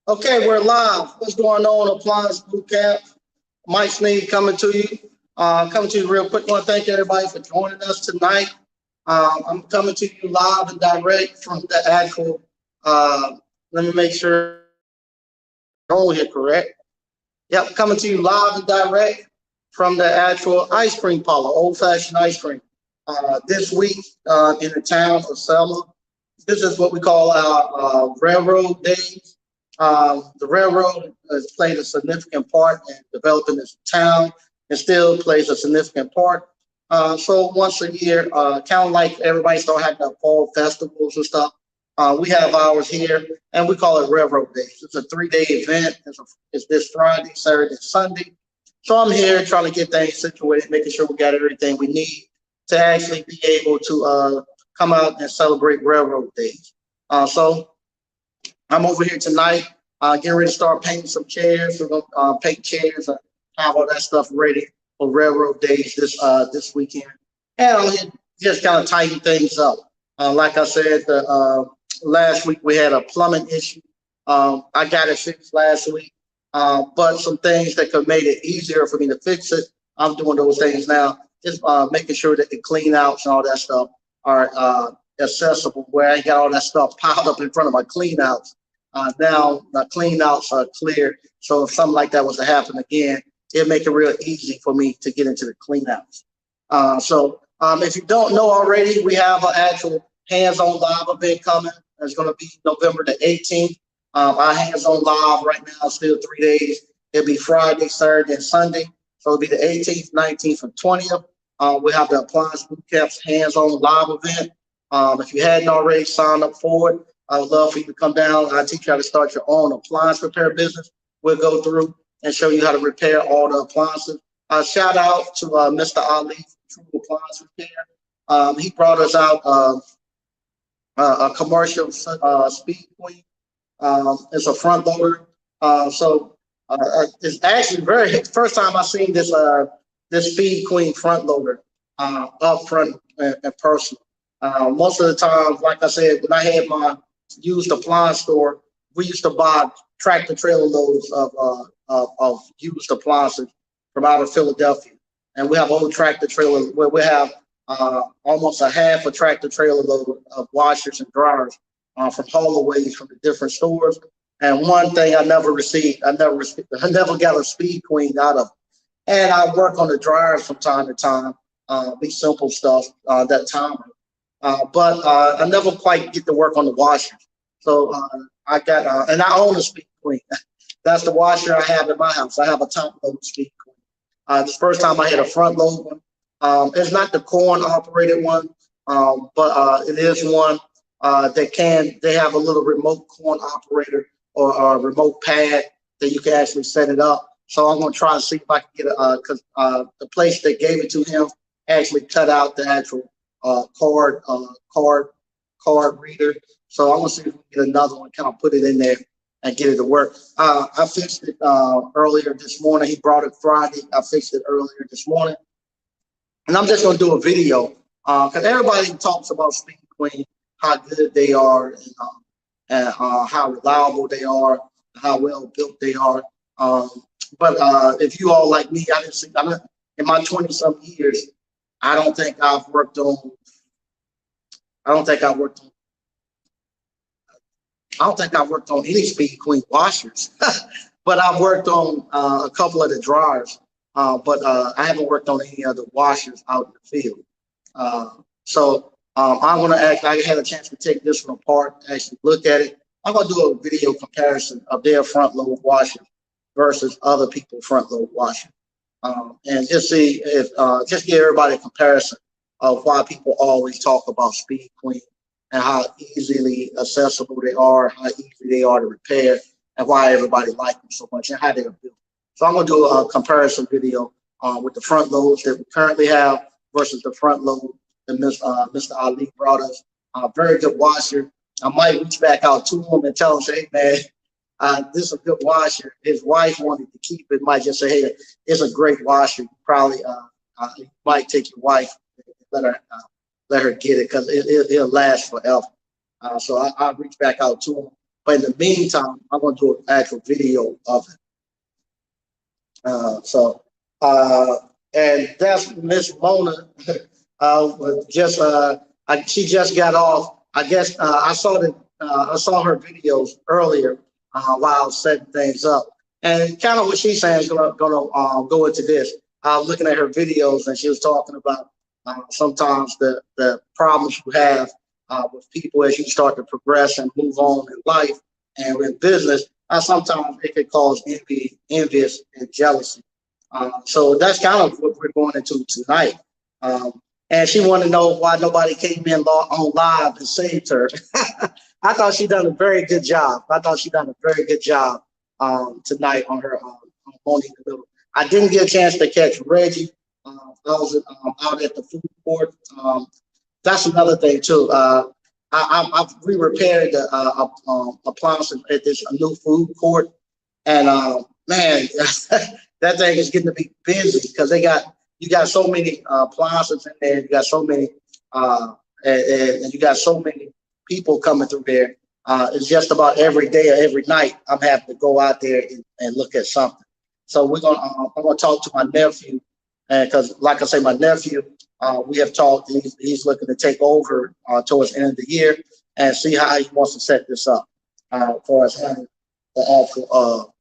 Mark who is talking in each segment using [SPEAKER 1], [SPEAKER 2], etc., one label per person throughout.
[SPEAKER 1] Okay, we're live. What's going on, Appliance Boot Camp? Mike Sneed coming to you. Coming to you real quick. I want to thank everybody for joining us tonight. I'm coming to you live and direct from the actual. Let me make sure all here correct. Yep, coming to you live and direct from the actual ice cream parlor, old fashioned ice cream. This week in the town of Selma, this is what we call our railroad days. The railroad has played a significant part in developing this town and still plays a significant part. So once a year, kind of like everybody start having the fall festivals and stuff, we have ours here, and we call it Railroad Days. It's a 3 day event. It's this Friday, Saturday, Sunday. So I'm here trying to get things situated, making sure we got everything we need to actually be able to come out and celebrate Railroad Days. So I'm over here tonight, getting ready to start painting some chairs. We're gonna paint chairs and have all that stuff ready for Railroad Days this weekend. And I'll just kind of tighten things up. Like I said, last week we had a plumbing issue. I got it fixed last week, but some things that could have made it easier for me to fix it, I'm doing those things now. Just making sure that the clean outs and all that stuff are accessible, where I ain't got all that stuff piled up in front of my clean outs. Now the clean outs are clear, so if something like that was to happen again, it'd make it real easy for me to get into the clean outs. If you don't know already, we have an actual hands-on live event coming. It's going to be November the 18th. Our hands-on live right now is still 3 days. It'll be Friday, Saturday, and Sunday. So it'll be the 18th, 19th, and 20th. We have the Appliance Boot Camp's hands-on live event. If you hadn't already signed up for it, I would love for you to come down. I teach you how to start your own appliance repair business. We'll go through and show you how to repair all the appliances. Shout out to Mr. Ali from True Appliance Repair. He brought us out a commercial Speed Queen. It's a front loader. It's actually very first time I seen this Speed Queen front loader up front and personal. Most of the time, like I said, when I had my used appliance store, we used to buy tractor trailer loads of used appliances from out of Philadelphia, and we have old tractor trailer where we have almost a half a tractor trailer load of washers and dryers from haulaways from the different stores. And one thing I never got a Speed Queen out of. And I work on the dryers from time to time, be simple stuff that time. But I never quite get to work on the washers. So I got, and I own a Speed Queen. That's the washer I have in my house. I have a top load Speed Queen. This first time I had a front load one. It's not the corn operated one, but it is one they have a little remote corn operator or a remote pad that you can actually set it up. So I'm going to try to see if I can get it because the place that gave it to him actually cut out the actual card reader. So I'm going to see if we can get another one, kind of put it in there and get it to work. I fixed it earlier this morning. He brought it Friday. I fixed it earlier this morning. And I'm just going to do a video because everybody talks about Speed Queen, how good they are, and how reliable they are, how well built they are. But if you all like me, in my 20-some years, I don't think I've worked on any Speed Queen washers, but I've worked on a couple of the dryers. But I haven't worked on any other washers out in the field. I'm going to I had a chance to take this one apart, actually look at it. I'm going to do a video comparison of their front load washers versus other people's front load washers. And just see if, just give everybody a comparison of why people always talk about Speed Queen and how easily accessible they are, how easy they are to repair, and why everybody likes them so much and how they're built. So I'm going to do a comparison video with the front loads that we currently have versus the front load that Mr. Ali brought us. Very good washer. I might reach back out to him and tell him, say, hey, man, this is a good washer. His wife wanted to keep it. Might just say, hey, it's a great washer. You probably you might take your wife and let her get it because it'll last forever. So I'll reach back out to him But in the meantime, I'm going to do an actual video of it. So, and that's Miss Mona. Just she just got off. I guess I saw her videos earlier while I was setting things up, and kind of what she's saying is gonna go into this. I was looking at her videos, and she was talking about sometimes the problems you have with people as you start to progress and move on in life and in business. Sometimes it could cause envious, and jealousy. So that's kind of what we're going into tonight. And she wanted to know why nobody came in on live and saved her. I thought she done a very good job. Tonight on her Monique Little. I didn't get a chance to catch Reggie. I was out at the food court. That's another thing too. We repaired the appliances at this new food court, and man, that thing is getting to be busy because you got so many appliances in there. You got so many, and you got so many people coming through there. It's just about every day or every night I'm having to go out there and look at something. So I'm gonna talk to my nephew, and because like I say, my nephew, we have talked. He's looking to take over towards the end of the year and see how he wants to set this up for us having the actual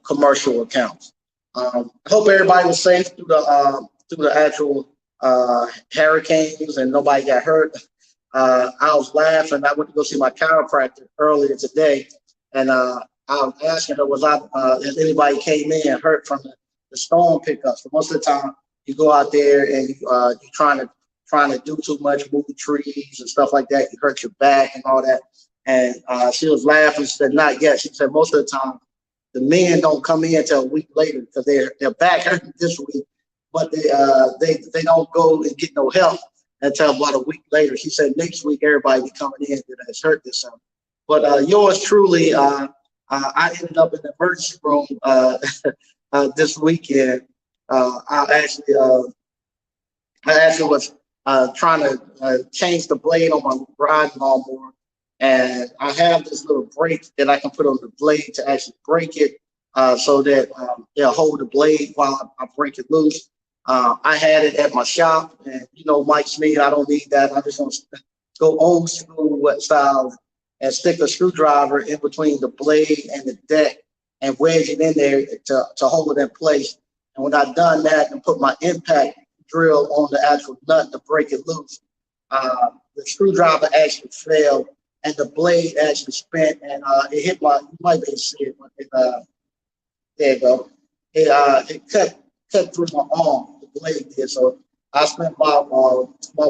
[SPEAKER 1] commercial accounts. I hope everybody was safe through the actual hurricanes and nobody got hurt. I was laughing. I went to go see my chiropractor earlier today, and I was asking her, if anybody came in hurt from the storm pickups? For most of the time, you go out there and you're trying to do too much, move trees and stuff like that. You hurt your back and all that. And she was laughing. She said, "Not yet." She said, "Most of the time, the men don't come in until a week later because they're back hurting this week, but they don't go and get no help until about a week later." She said, "Next week, everybody be coming in that has hurt this summer." But yours truly, I ended up in the emergency room this weekend. I actually was trying to change the blade on my riding lawnmower, and I have this little brake that I can put on the blade to actually break it so that it'll hold the blade while I break it loose. I had it at my shop, and Mike Smith, I don't need that. I just want to go old school style and stick a screwdriver in between the blade and the deck and wedge it in there to hold it in place. And when I've done that and put my impact drill on the actual nut to break it loose, the screwdriver actually failed and the blade actually spent, and it hit you might be able to see it. There you go. It cut through my arm, the blade did. So I spent my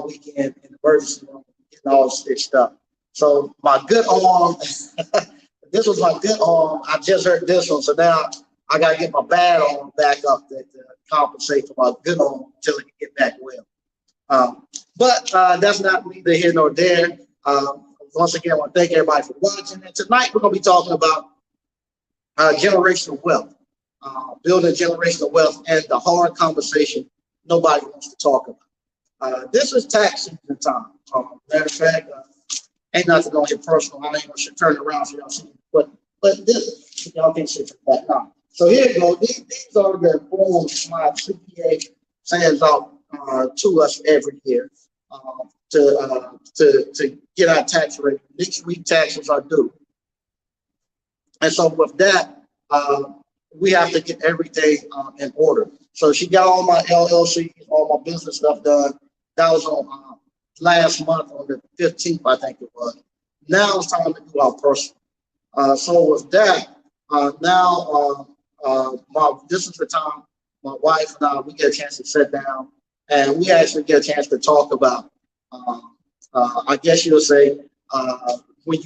[SPEAKER 1] weekend in the emergency room getting all stitched up. So my good arm, this was my good arm. I just hurt this one. So now I got to get my bad arm back up to compensate for my good arm until it can get back well. But that's not neither here nor there. Once again, I want to thank everybody for watching. And tonight we're going to be talking about generational wealth, building generational wealth, and the hard conversation nobody wants to talk about. This is tax season time. Matter of fact, ain't nothing on here personal. I ain't going to turn it around so y'all see. But this, y'all can see that now. So here you go. These are the forms my CPA sends out to us every year to get our tax rate. Next week taxes are due. And so with that, we have to get everything in order. So she got all my LLCs, all my business stuff done. That was on last month on the 15th, I think it was. Now it's time to do our personal. So with that, this is the time my wife and I, we get a chance to sit down and we actually get a chance to talk about, I guess you would say, when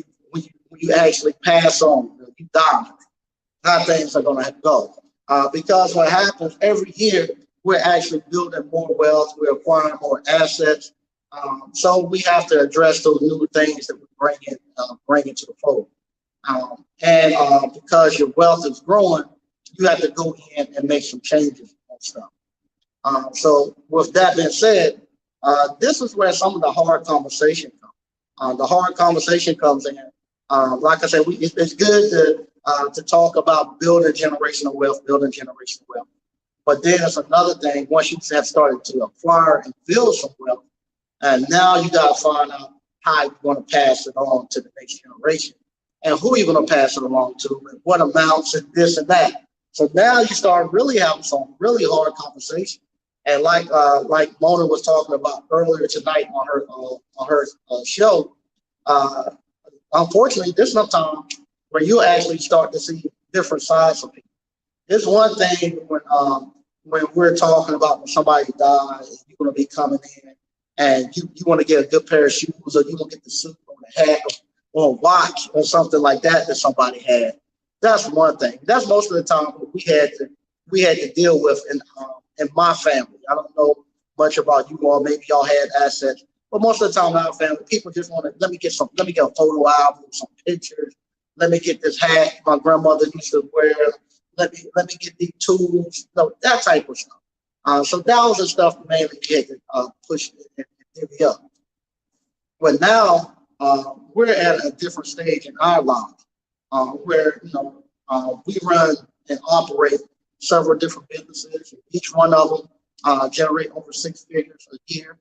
[SPEAKER 1] you actually pass on, you die, how things are going to go. Because what happens every year, we're actually building more wealth, we're acquiring more assets. So we have to address those new things that we bring into the fold. And because your wealth is growing, you have to go in and make some changes on stuff. So with that being said, this is where some of the hard conversation comes. The hard conversation comes in Like I said, it's good to talk about building generational wealth, But then there's another thing. Once you have started to acquire and build some wealth, and now you got to find out how you're going to pass it on to the next generation, and who you're going to pass it along to, and what amounts, and this and that. So now you start really having some really hard conversation. And like Mona was talking about earlier tonight on her show, unfortunately, there's some time where you actually start to see different sides of people. It's one thing when we're talking about when somebody dies, you're going to be coming in and you want to get a good pair of shoes, or you want to get the suit or the hat or a watch or something like that somebody had. That's one thing. That's most of the time what we had to deal with in my family. I don't know much about you all. Maybe y'all had assets, but most of the time in our family, people just want to let me get a photo album, some pictures. Let me get this hat my grandmother used to wear. Let me get these tools, that type of stuff. So that was the stuff mainly we had to push and divvy up. But now we're at a different stage in our lives where we run and operate several different businesses. Each one of them generate over 6 figures a year.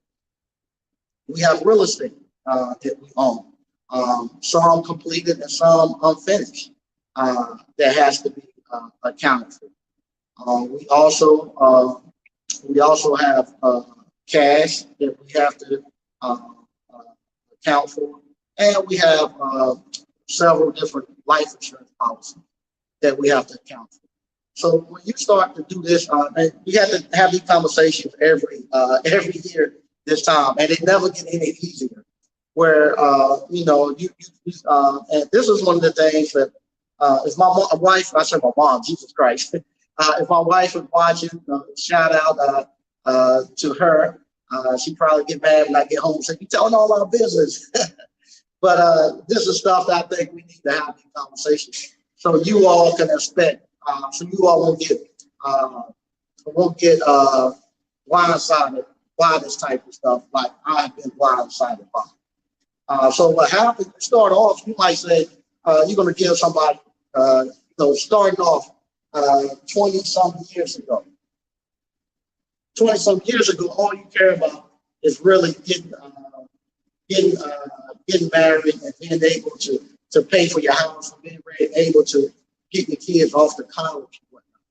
[SPEAKER 1] We have real estate that we own, some completed and some unfinished that has to be accounted for. We also have cash that we have to account for, and we have several different life insurance policies that we have to account for. So when you start to do this, and you have to have these conversations every year this time, and it never get any easier. Where and this is one of the things that if my wife, I said my mom, Jesus Christ, if my wife was watching, shout out to her. She'd probably get mad when I get home and say, "You telling all our business." But this is stuff that I think we need to have these conversations, so you all can expect. So you all won't get blindsided by this type of stuff like I've been blindsided by. So what happens? You start off, you might say you're going to give somebody, starting off 20-some years ago. 20-some years ago, all you care about is really getting married and being able to pay for your house and being able to get your kids off to college and whatnot.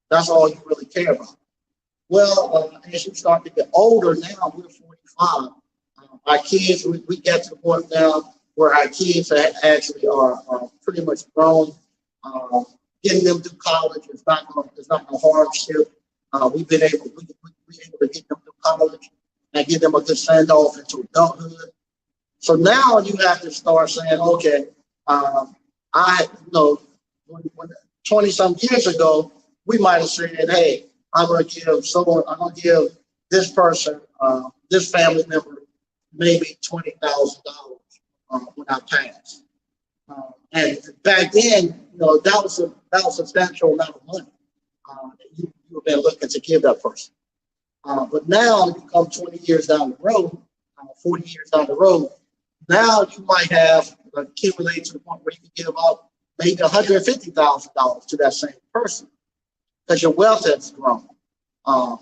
[SPEAKER 1] That's all you really care about. Well, as you start to get older now, we're 45. Our kids, we get to the point now where our kids actually are pretty much grown. Getting them through college is not going to hardship. We've been able to get them through college and give them a good send off into adulthood. So now you have to start saying, okay, 20-some years ago, we might have said, hey, I'm going to give this person, this family member, maybe $20,000 when I pass. And back then, that was a substantial amount of money that you've been looking to give that person. But now, you come 20 years down the road, 40 years down the road, now you might have accumulated to the point where you can give out maybe $150,000 to that same person because your wealth has grown, and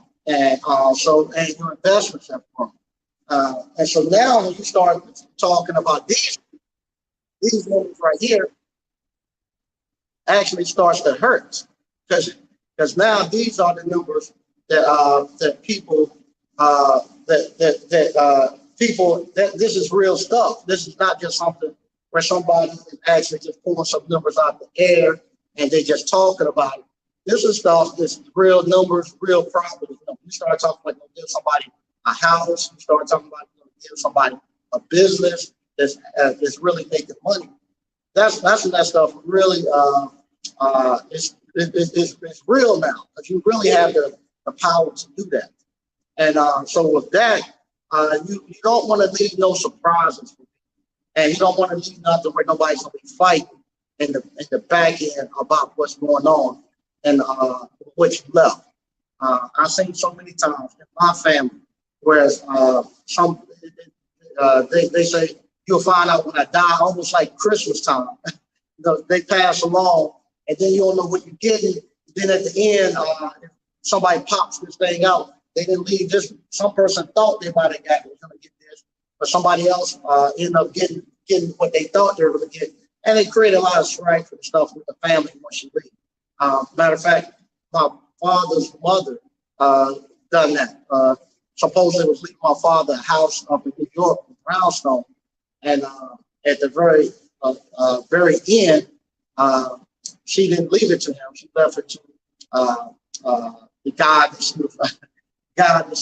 [SPEAKER 1] your investments have grown. And so now when you start talking about these numbers right here, actually starts to hurt because now these are the numbers that people this is real stuff. This is not just something where somebody is actually just pulling some numbers out the air and they just talking about it. This is stuff. This is real numbers, real property. You start talking about give somebody a house. You start talking about give somebody a business that's really making money. That's when that stuff really it's real now because you really have the power to do that. And so with that, you don't want to leave no surprises, and you don't want to leave nothing where nobody's going to be fighting in the back end about what's going on and what you left. I've seen so many times in my family, whereas they say, you'll find out when I die, almost like Christmas time. They pass along, and then you don't know what you're getting. Then at the end, somebody pops this thing out. They didn't leave this. Some person thought they might have was going to get this, but somebody else ended up getting what they thought they were going to get, and it created a lot of strife and stuff with the family once you leave. Matter of fact, my father's mother done that. Supposedly was leaving my father a house up in New York, in Brownstone, and at the very end, she didn't leave it to him. She left it to the guy that she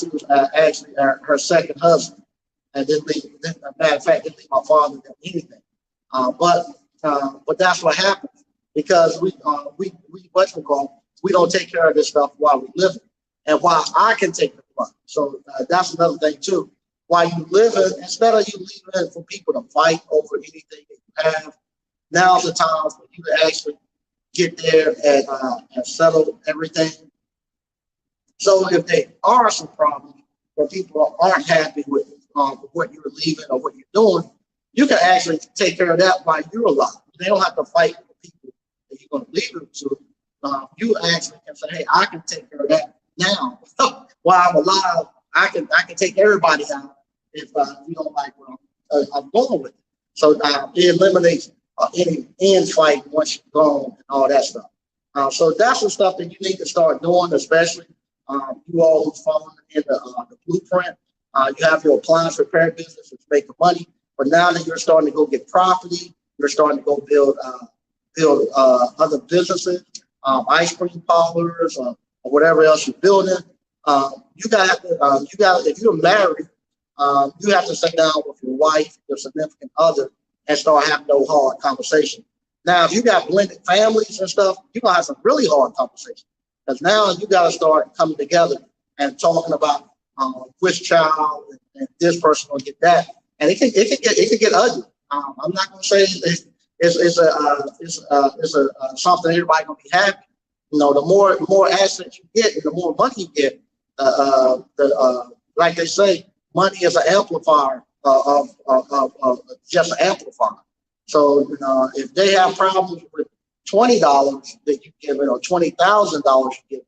[SPEAKER 1] was actually her second husband, and didn't leave. Matter of fact, didn't leave my father anything. But that's what happens because we don't take care of this stuff while we live it, and while I can take the brunt. So that's another thing too. While you live it, instead of you leaving it for people to fight over anything that you have, now's the time for you to actually get there and settle everything. So if there are some problems where people aren't happy with what you're leaving or what you're doing, you can actually take care of that while you're alive. They don't have to fight with the people that you're going to leave it to. You actually can say, "Hey, I can take care of that now while I'm alive. I can take everybody out if you don't like what I'm going with it." So it eliminates any infight once you're gone and all that stuff. So that's the stuff that you need to start doing, especially you all who's following in the blueprint. You have your appliance repair business, it's making money, but now that you're starting to go get property, you're starting to go build other businesses, ice cream parlors, or whatever else you're building. You got if you're married, you have to sit down with your wife, your significant other, and start having no hard conversation. Now, if you got blended families and stuff, you're gonna have some really hard conversations because now you got to start coming together and talking about which child and this person will get that, and it can get ugly. I'm not gonna say it's something everybody gonna be happy. You know, the more assets you get and the more money you get, like they say, money is an amplifier of just an amplifier. So if they have problems with $20 that you give it or $20,000 you give it,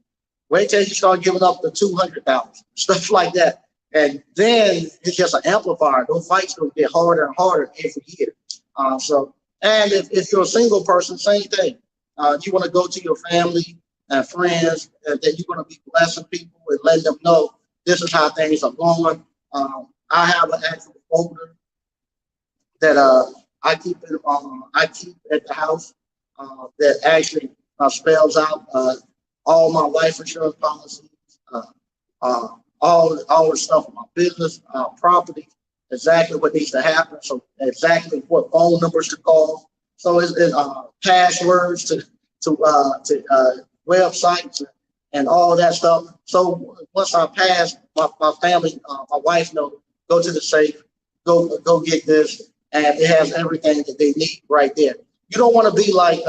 [SPEAKER 1] wait till you start giving up the 200,000, stuff like that, and then it's just an amplifier. Those fights gonna get harder and harder every year. And if you're a single person, same thing. You want to go to your family and friends that you're going to be blessing people and letting them know this is how things are going. I have an actual folder that I keep at the house that actually spells out all my life insurance policies, all the stuff in my business, property, exactly what needs to happen. So exactly what phone numbers to call. So it's passwords to websites and all that stuff. So once I pass, my family, my wife knows, go to the safe, go get this, and it has everything that they need right there. You don't want to be like,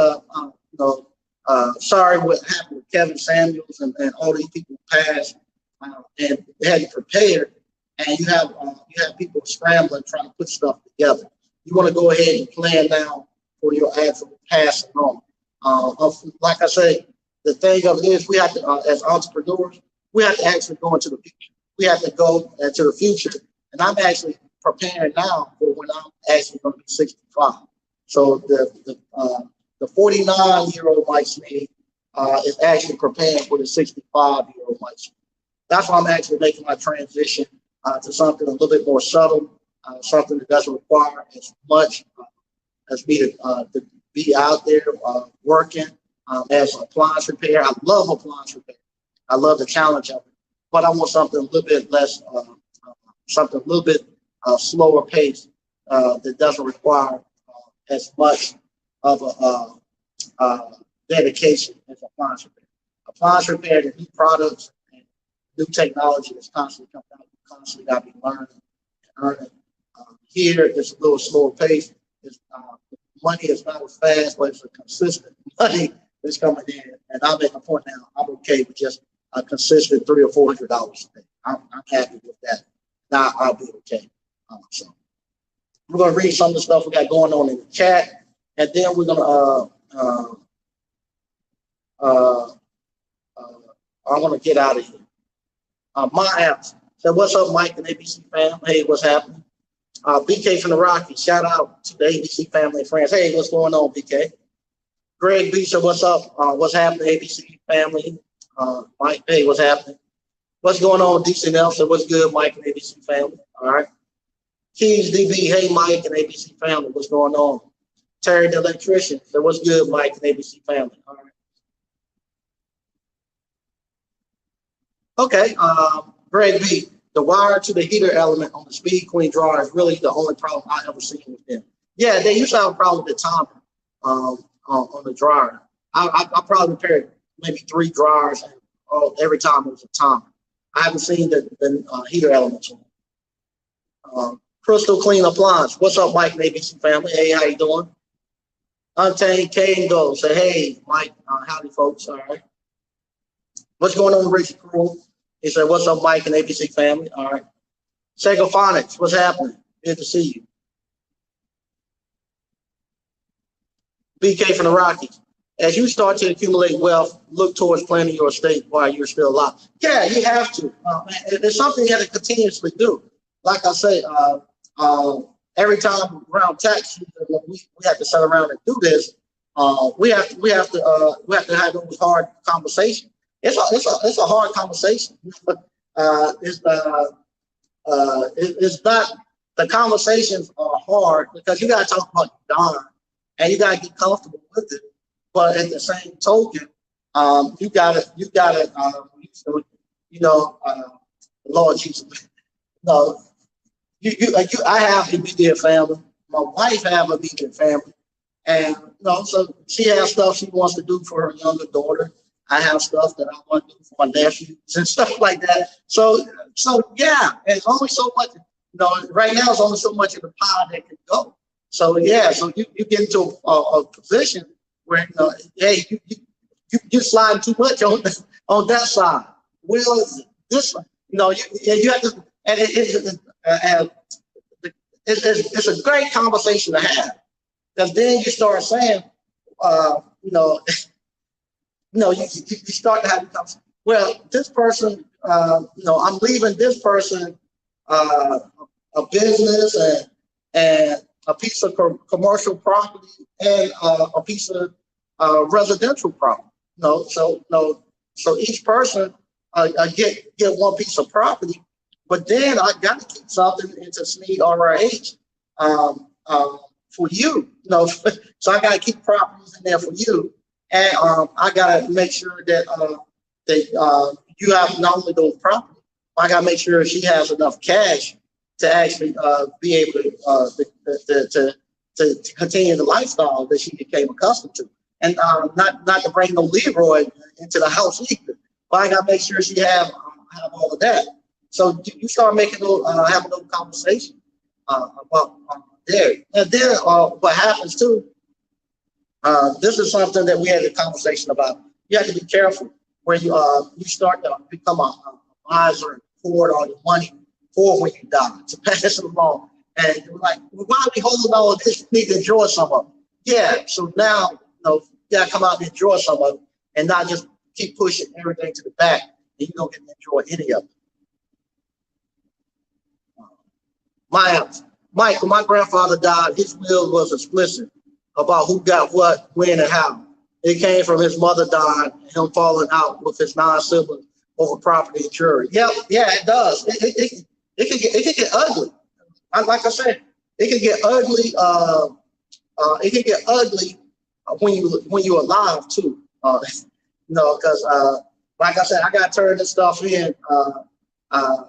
[SPEAKER 1] sorry what happened with Kevin Samuels and all these people passed and they hadn't prepared, and you have people scrambling trying to put stuff together. You want to go ahead and plan now for your actual passing on. Like I say, the thing of it is we have to, as entrepreneurs, we have to actually go into the future. We have to go into the future, and I'm actually preparing now for when I'm actually going to be 65. So the 49-year-old Mike Smith is actually preparing for the 65-year-old Mike Smith. That's why I'm actually making my transition to something a little bit more subtle, something that doesn't require as much as me to be out there working as appliance repair. I love appliance repair. I love the challenge of it, but I want something a little bit less, something a little bit slower pace that doesn't require as much of a dedication as appliance repair. Appliance repair, the new products and new technology is constantly coming out. You constantly got to be learning and earning. Here, it's a little slower pace. Money is not as fast, but it's a consistent money that's coming in. And I'm at the point now, I'm okay with just a consistent $300 or $400 a day. I'm happy with that. Now I'll be okay. We're gonna read some of the stuff we got going on in the chat, and then we're gonna uh, uh, I'm gonna get out of here. My apps. So what's up, Mike and ABC fam? Hey, what's happening? BK from the Rockies. Shout out to the ABC family and friends. Hey, what's going on, BK? Greg B said, what's up? What's happening, ABC family? Mike, hey, what's happening? What's going on, DC Nelson? What's good, Mike and ABC family? All right. Keys DB, hey, Mike and ABC family. What's going on? Terry the electrician. So what's good, Mike and ABC family? All right. Okay. Greg B, the wire to the heater element on the Speed Queen drawer is really the only problem I ever seen with them. Yeah, they used to have a problem with the timer on the dryer. I probably repaired maybe 3 dryers, and every time it was a timer. I haven't seen the heater elements on. Crystal Clean Appliance. What's up, Mike and ABC family? Hey, how you doing? Untamed Kane Go. Say, hey, Mike. Howdy, folks. All right. What's going on, Richard Crew? He said, what's up, Mike and ABC family? All right. Sega Phonics. What's happening? Good to see you. BK from the Rockies. As you start to accumulate wealth, look towards planning your estate while you're still alive. Yeah, you have to. It's something you have to continuously do. Like I say, every time around tax season, when we have to sit around and do this, we have to have those hard conversations. It's a hard conversation. It's not, the conversations are hard because you got to talk about Don and you got to get comfortable with it. But at the same token, you gotta, Lord Jesus, no, I have a immediate family. My wife have a immediate family, and so she has stuff she wants to do for her younger daughter. I have stuff that I want to do for my nephews and stuff like that. So yeah, there's only so much. Right now it's only so much in the pie that can go. So yeah, so you get into a position where hey, you slide too much on that side. Well, this one, you have to, and it's a great conversation to have, because then you start saying, you start to have conversation. Well, this person, I'm leaving this person a business and a piece of commercial property and a piece of residential property. So each person get one piece of property, but then I got to keep something into SNEAD RRH for you. So I got to keep properties in there for you, and I got to make sure that you have not only those properties, I got to make sure she has enough cash to actually be able to continue the lifestyle that she became accustomed to, and not to bring no Leroy into the house either. But I got to make sure she have all of that. So you start making having those conversations about there. And then what happens too? This is something that we had a conversation about. You have to be careful where you start to become a miser and hoard all your money for when you die, to pass it along. And you're like, well, why are we holding all of this? We need to enjoy some of it. Yeah, so now, you gotta come out and enjoy some of it and not just keep pushing everything to the back and you don't get to enjoy any of it. Mike, when my grandfather died, his will was explicit about who got what, when, and how. It came from his mother dying and him falling out with his 9 siblings over property and jury. Yeah, it does. It can get ugly. Like I said, it can get ugly. It can get ugly when you're alive too. Because like I said, I got to turn this stuff in. I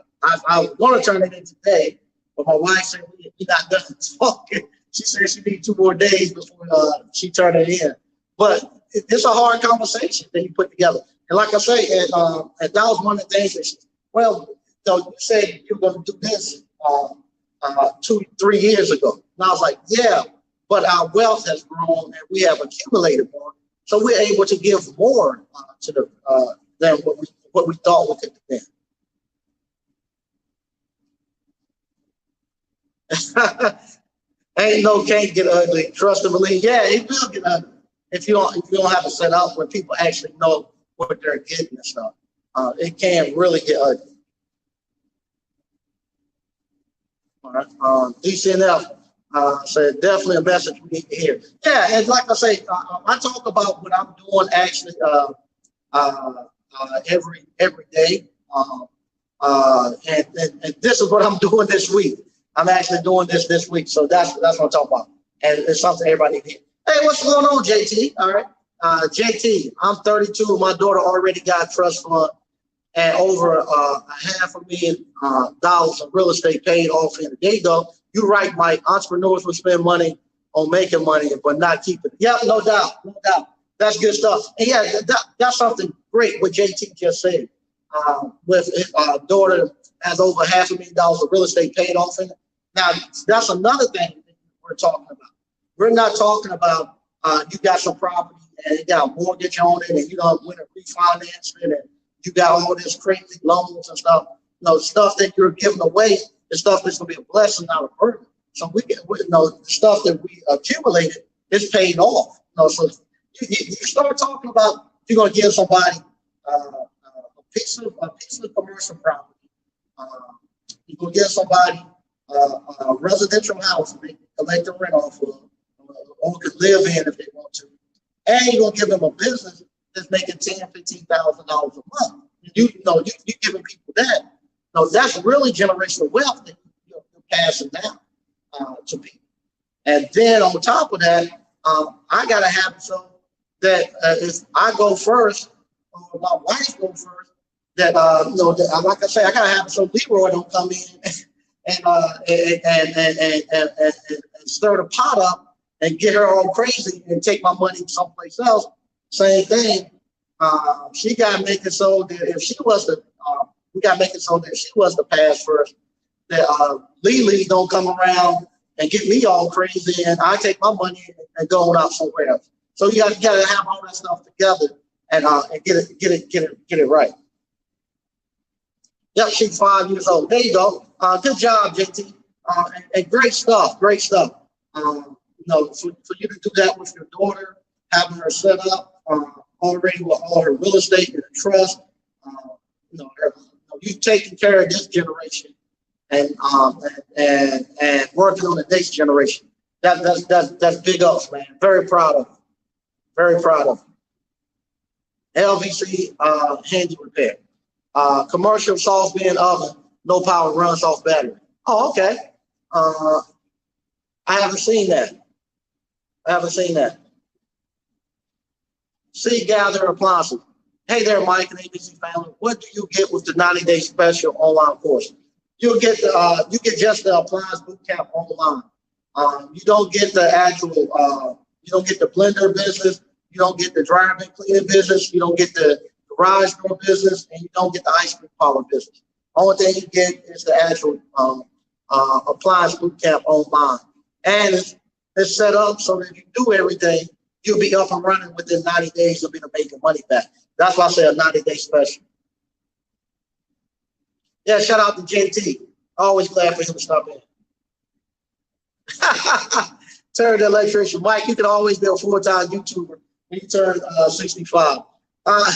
[SPEAKER 1] want to turn it in today, but my wife said we're not done talking. She said she needs 2 more days before she turn it in. But it's a hard conversation that you put together. And like I say, and that was one of the things that you said you were going to do this 2-3 years ago. And I was like, yeah, but our wealth has grown and we have accumulated more. So we're able to give more to the than what we thought we could do. Ain't no can't get ugly. Trust and believe. Yeah, it will get ugly if you don't have it set up where people actually know what they're getting and stuff. It can really get ugly. All right. DCNF said definitely a message we need to hear. Yeah, and like I say, I talk about what I'm doing actually every day. And this is what I'm doing this week. I'm actually doing this week. So that's what I'm talking about. And it's something everybody needs. Hey, what's going on, JT? All right. JT, I'm 32. My daughter already got a trust fund and over $500,000 of real estate paid off. And there you go. You're right, Mike. Entrepreneurs will spend money on making money, but not keeping it. Yeah, no doubt. No doubt. That's good stuff. And yeah, that's something great what JT just said. With his daughter has over $500,000 of real estate paid off in it. Now, that's another thing that we're talking about. We're not talking about you got some property and you got a mortgage on it and you don't win a refinance it and you got all this crazy loans and stuff. You know, stuff that you're giving away is stuff that's going to be a blessing, not a burden. So the stuff that we accumulated is paid off. So you start talking about if you're going to give somebody a piece of commercial property. You can give somebody a residential house they can collect the rent off of, or could live in if they want to. And you're gonna give them a business that's making $10,000, $15,000 a month. You giving people that. No, that's really generational wealth that you're passing down to people. And then on top of that, I gotta have it so that if I go first, or my wife go first, that like I say, I gotta have it so Leroy don't come in and stir the pot up and get her all crazy and take my money someplace else. Same thing. She got to make it so that if she was the pass first, that Lily don't come around and get me all crazy and I take my money and go on out somewhere else. So you got to have all that stuff together and get it right. Yep, she's 5 years old. There you go. Good job, JT. And great stuff. Great stuff. For you to do that with your daughter, having her set up already with all her real estate and trust, you taking care of this generation and working on the next generation. That's big ups, man. Very proud of you. Very proud of you. LVC handy repair. Commercial sauce being oven, no power, runs off battery. Oh, okay. I haven't seen that. Seed Gather Appliances. Hey there, Mike and ABC family. What do you get with the 90-day special online course? You get just the appliance boot camp online. You don't get the actual. You don't get the blender business. You don't get the dryer and cleaning business. You don't get the garage door business, and you don't get the ice cream parlor business. Only thing you get is the actual appliance boot camp online, and it's set up so that if you do everything, you'll be up and running within 90 days. You'll be making money back. That's why I say a 90-day special. Yeah, shout out to JT. Always glad for him to stop in. Terry the electrician. Mike, you can always be a full-time YouTuber when you turn 65. I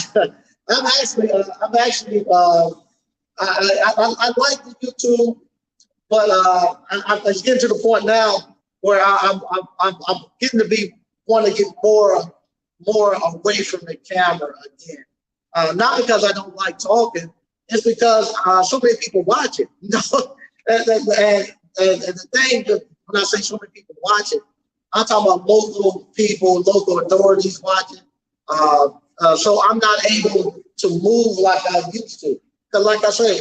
[SPEAKER 1] like the YouTube, but I'm getting to the point now where I'm getting to be want to get more away from the camera again. Not because I don't like talking, it's because so many people watch it. And the thing that when I say so many people watch it, I'm talking about local people, local authorities watching. So I'm not able to move like I used to. Because like I say,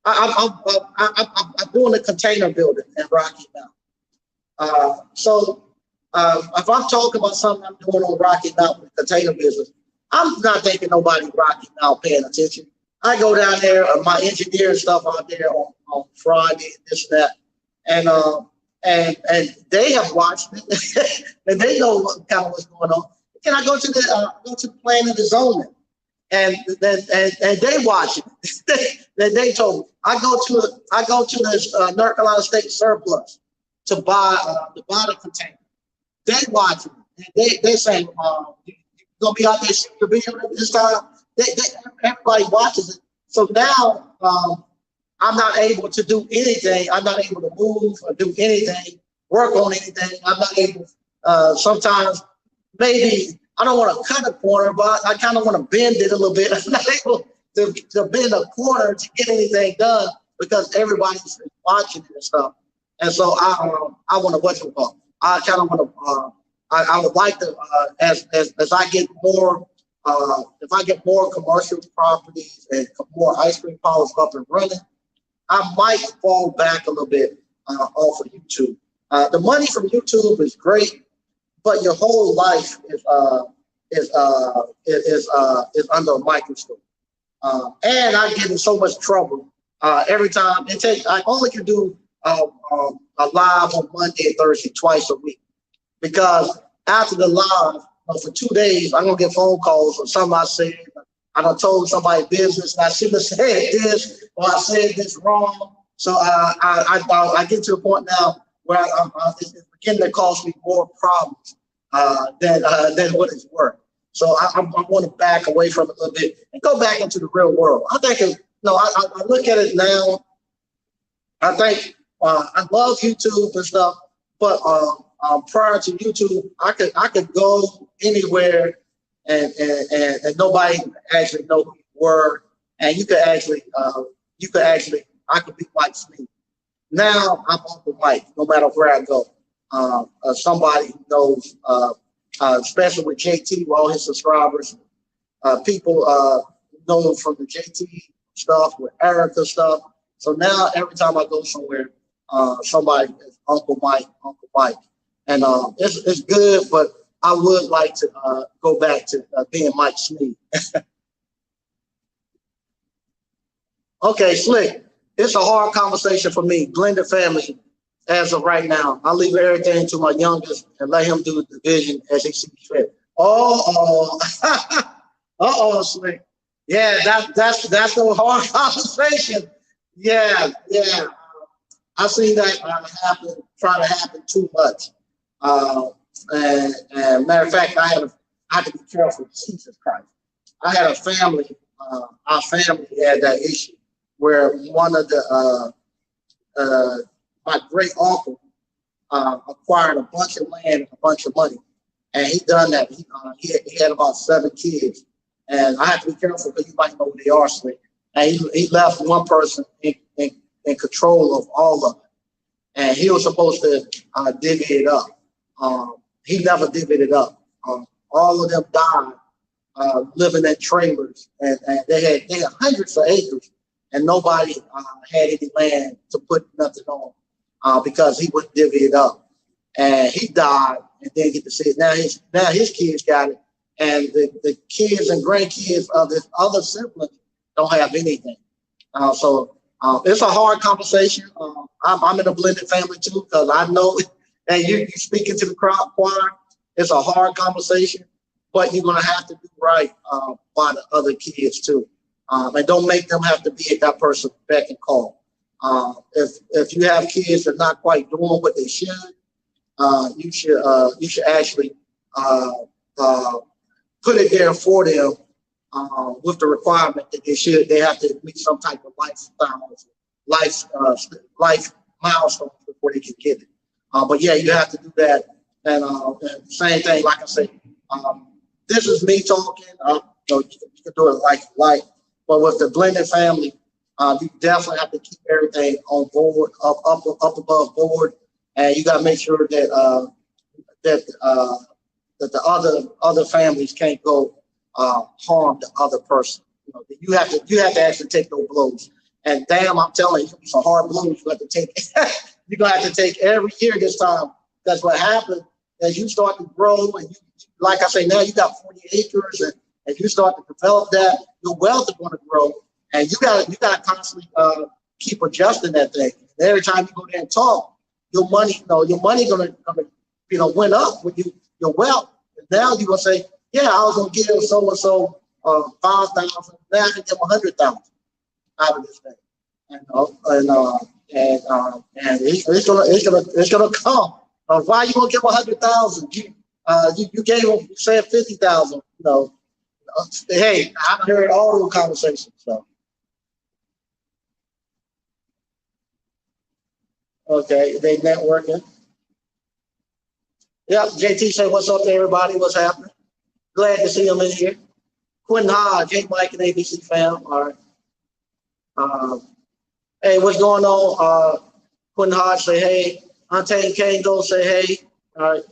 [SPEAKER 1] I'm doing a container building in Rocky Mount. So if I'm talking about something I'm doing on Rocky Mount with the container business, I'm not thinking nobody Rocky Mount paying attention. I go down there, my engineer and stuff out there on Friday, this and that, and they have watched it, and they know kind of what's going on. Can I go to the planning and zoning, and they watch it. They told me I go to this North Carolina State Surplus to buy the container. They watching me. And they saying, you gonna be out there shooting the video this time? Everybody watches it. So now I'm not able to do anything. I'm not able to move or do anything, work on anything. I'm not able. Sometimes maybe I don't want to cut a corner, but I kind of want to bend it a little bit. I'm not able to bend a corner to get anything done because everybody's watching it and stuff. And so I want to what's it called? I kind of want to. I would like to as I get more. If I get more commercial properties and more ice cream parlors up and running, I might fall back a little bit off of YouTube. The money from YouTube is great, but your whole life is under a microscope. And I get in so much trouble every time. I only can do a live on Monday and Thursday twice a week because after the live, for 2 days, I'm gonna get phone calls or something I said. I done told somebody business and I shouldn't have said this or I said this wrong. So I get to a point now where it's beginning to cause me more problems than what it's worth. So I want to back away from it a little bit and go back into the real world. I think I look at it now. I think I love YouTube and stuff, but prior to YouTube, I could go anywhere and nobody actually know who you were, and you could actually I could be Mike Smith. Now I'm Uncle Mike, no matter where I go. Somebody who knows, especially with JT, with all his subscribers, people know from the JT stuff, with Erica stuff. So now every time I go somewhere, somebody is Uncle Mike. And it's good, but I would like to go back to being Mike Smith. Okay, Slick. It's a hard conversation for me. Blended family, as of right now. I leave everything to my youngest and let him do the division as he sees fit. Slick. Yeah, that's a hard conversation. Yeah. I see that try to happen too much. And matter of fact, I had to be careful. Jesus Christ. I had a family, our family had that issue where one of my great uncle acquired a bunch of land and a bunch of money. And he done that. He had about 7 kids. And I have to be careful because you might know who they are, Slick. And he left one person in control of all of it. And he was supposed to divvy it up. He never divvied it up. All of them died living in trailers, and they had hundreds of acres, and nobody had any land to put nothing on because he wouldn't divvy it up. And he died and didn't get to see it. Now his kids got it, and the kids and grandkids of his other siblings don't have anything. So it's a hard conversation. I'm in a blended family too because I know. And you speaking to the crowd choir, it's a hard conversation, but you're going to have to do right by the other kids too. And don't make them have to be at that person's beck and call. If you have kids that are not quite doing what they should, you should actually put it there for them with the requirement that they have to meet some type of life milestones before they can get it. But yeah, you have to do that. And same thing, like I say, this is me talking. You can do it like, but with the blended family, you definitely have to keep everything on board, up above board, and you got to make sure that that the other families can't go harm the other person. You have to actually take those blows. And damn, I'm telling you, some hard blows you have to take. You're gonna have to take every year this time. That's what happens as you start to grow, and you, like I say, now you got 40 acres, and you start to develop that, your wealth is going to grow, and you got to constantly keep adjusting that thing. And every time you go there and talk, your money gonna went up with your wealth. And now you're gonna say, yeah, I was gonna give so and so 5,000, now I can give 100,000. out of this thing. And it's gonna come. Why you gonna give 100,000? You gave him, you said 50,000. Hey, I've heard all those conversations. So okay, they networking. Yep, JT say what's up to everybody. What's happening? Glad to see him in here. Quentin Hodge, Jake Mike and ABC fam. All right. Hey, what's going on? Quentin Hodge say hey. Ante and Kango say hey. All right.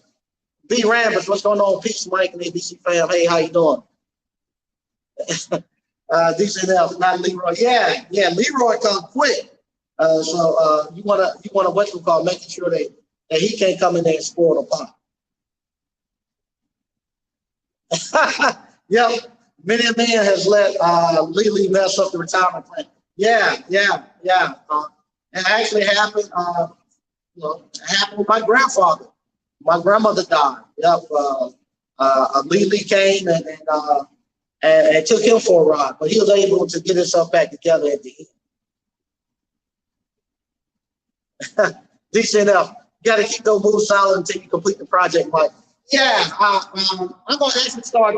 [SPEAKER 1] B Rambus, what's going on? Peace, Mike and ABC fam. Hey, how you doing? DCNL, not Leroy. Yeah, Leroy come quick. So you wanna what you call making sure that he can't come in there and spoil the pot. Yep, many a man has let Lily mess up the retirement plan. Yeah. It actually happened. Happened with my grandfather. My grandmother died. Yep. Lily came and took him for a ride, but he was able to get himself back together at the end. DCNF, you got to keep those moves solid until you complete the project, Mike. Yeah, I'm going to actually start.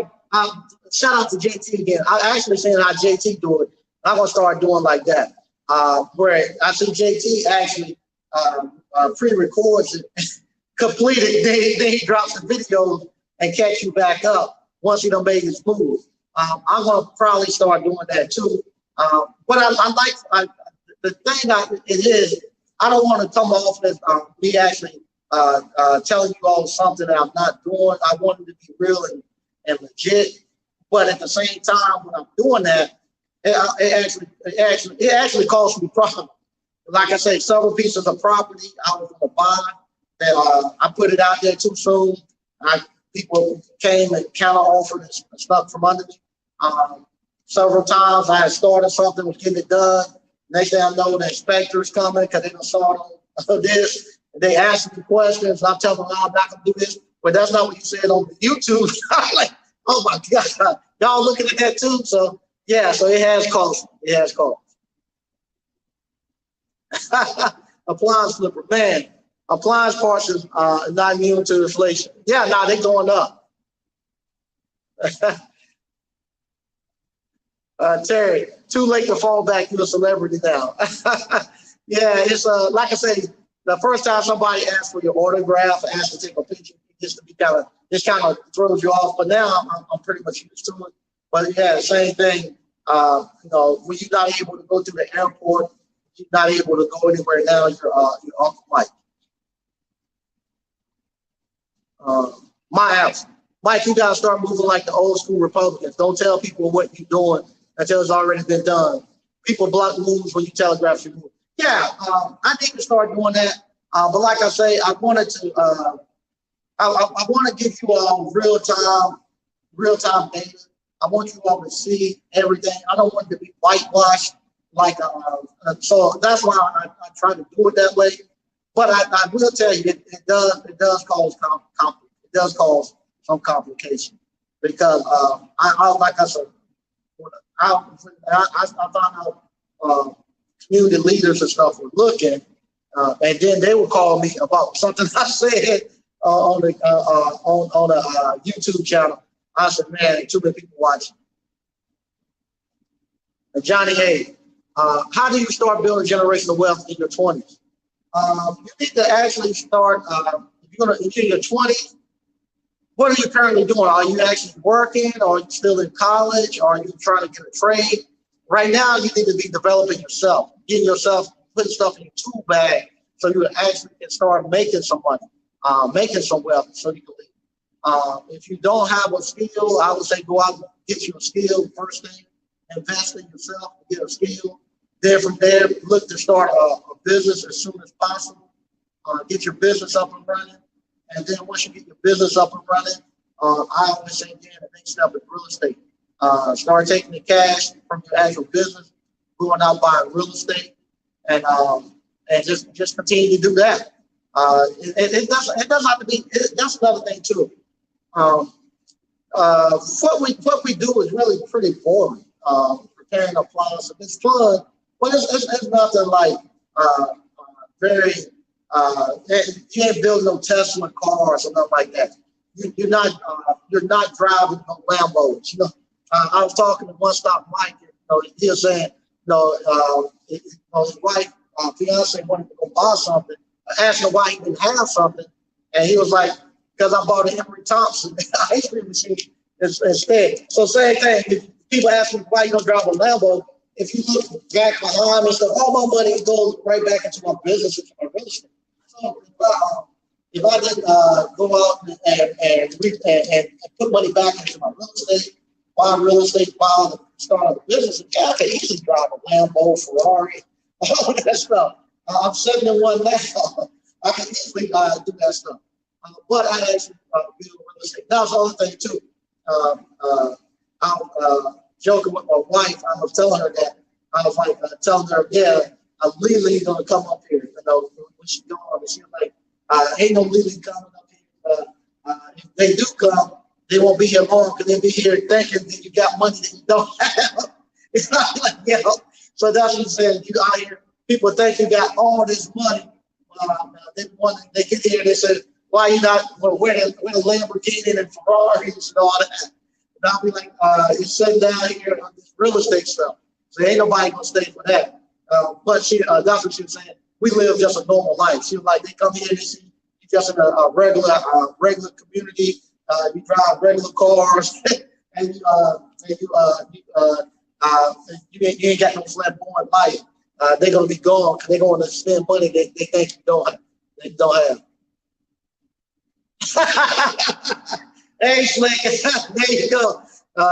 [SPEAKER 1] Shout out to JT again. I actually seen how JT do it. I'm going to start doing like that. Where I see JT actually pre-records it, completed, then he drops the videos and catch you back up once he done made his move. I'm going to probably start doing that too. But I like the thing it is, I don't want to come off as me actually telling you all something that I'm not doing. I want it to be real and legit. But at the same time, when I'm doing that, it actually costs me profit. Like I say, several pieces of property I was going to buy that I put it out there too soon. People came and counter offered and stuff from under me. Several times I had started something, was getting it done. Next thing I know, the inspector's coming because they done saw this. They ask me questions. I'm telling them, no, I'm not going to do this. But that's not what you said on YouTube. I'm like, oh my God, y'all looking at that too? So, yeah, so it has cost. It has cost. Appliance flipper, man. Appliance parts is not immune to inflation. Yeah, no, they're going up. Terry, too late to fall back. You're a celebrity now. Yeah, it's like I say, the first time somebody asks for your autograph, asks to take a picture, just kind of throws you off. But now I'm pretty much used to it. But yeah, same thing. When you're not able to go to the airport, you're not able to go anywhere now. You're Uncle Mike. Mike, you gotta start moving like the old school Republicans. Don't tell people what you're doing until it's already been done. People block moves when you telegraph your move. Yeah, I need to start doing that. But like I say, I wanted to. I want to give you all real time data. I want you all to see everything. I don't want it to be whitewashed. So that's why I try to do it that way. But I will tell you, it does cause some complication because like I said, I found out community leaders and stuff were looking, and then they would call me about something I said on a YouTube channel. I said, man, too many people watching. And Johnny A, how do you start building generational wealth in your 20s? You need to actually start, if you're in your 20s, what are you currently doing? Are you actually working? Or are you still in college? Or are you trying to get a trade? Right now, you need to be developing yourself, putting stuff in your tool bag so you actually can start making some money, making some wealth so you can leave. If you don't have a skill, I would say go out and get you a skill first thing, invest in yourself to get a skill. Then from there, look to start a business as soon as possible. Get your business up and running. And then once you get your business up and running, I always say again, the next step is real estate. Start taking the cash from your actual business, going out buying real estate, and just continue to do that. It doesn't have to be. That's another thing too. What we do is really pretty boring. Preparing appliances. It's fun But it's nothing like very. You ain't building no Tesla cars or nothing like that. You're not driving no Lambos. I was talking to One Stop Mike. He was saying, his wife, fiance wanted to go buy something. I asked him why he didn't have something, and he was like, "Because I bought an Emery Thompson ice cream machine instead." So same thing. If people ask me why you don't drive a Lambo, if you look back behind and stuff, all my money goes right back into my business, into my real estate. So if I didn't go out and put money back into my real estate, buy real estate, start a business, I could easily drive a Lambo, Ferrari, all that stuff. I'm 71 now. I can easily do that stuff. But I actually build real estate. That was the other thing too. I was joking with my wife. I was telling her that. I was like telling her, yeah, Lily gonna come up here. When she's going, and she was like, ain't no Lily coming up here. If they do come, they won't be here long because they'll be here thinking that you got money that you don't have. It's not like, so that's what I'm saying. You out here, people think you got all this money. They get here and they say, why you not wearing a Lamborghini and Ferraris and all that? And I'll be like, you're sitting down here on this real estate stuff. So ain't nobody gonna stay for that. But that's what she was saying. We live just a normal life. She was like, they come here and they see you just in a regular community. You drive regular cars, and you ain't got no flamboyant life. They're gonna be gone because they're going to spend money they think you don't have. Hey, Slick, there you go.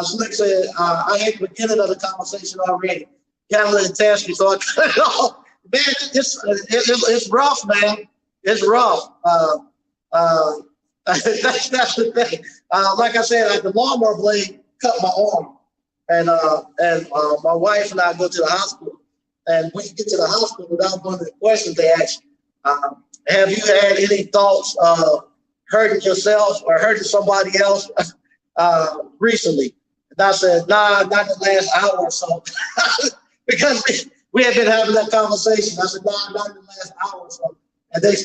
[SPEAKER 1] Slick said, I hate the beginning of the conversation already. Got a little testy, so I cut it off. Man, it's rough, man. It's rough. That's the thing. Like I said, the lawnmower blade cut my arm, and my wife and I go to the hospital. And when you get to the hospital, that was one of the questions they asked. Have you had any thoughts of hurting yourself or hurting somebody else recently? And I said, nah, not the last hour or so. Because we had been having that conversation. I said, nah, not in the last hour or so. And they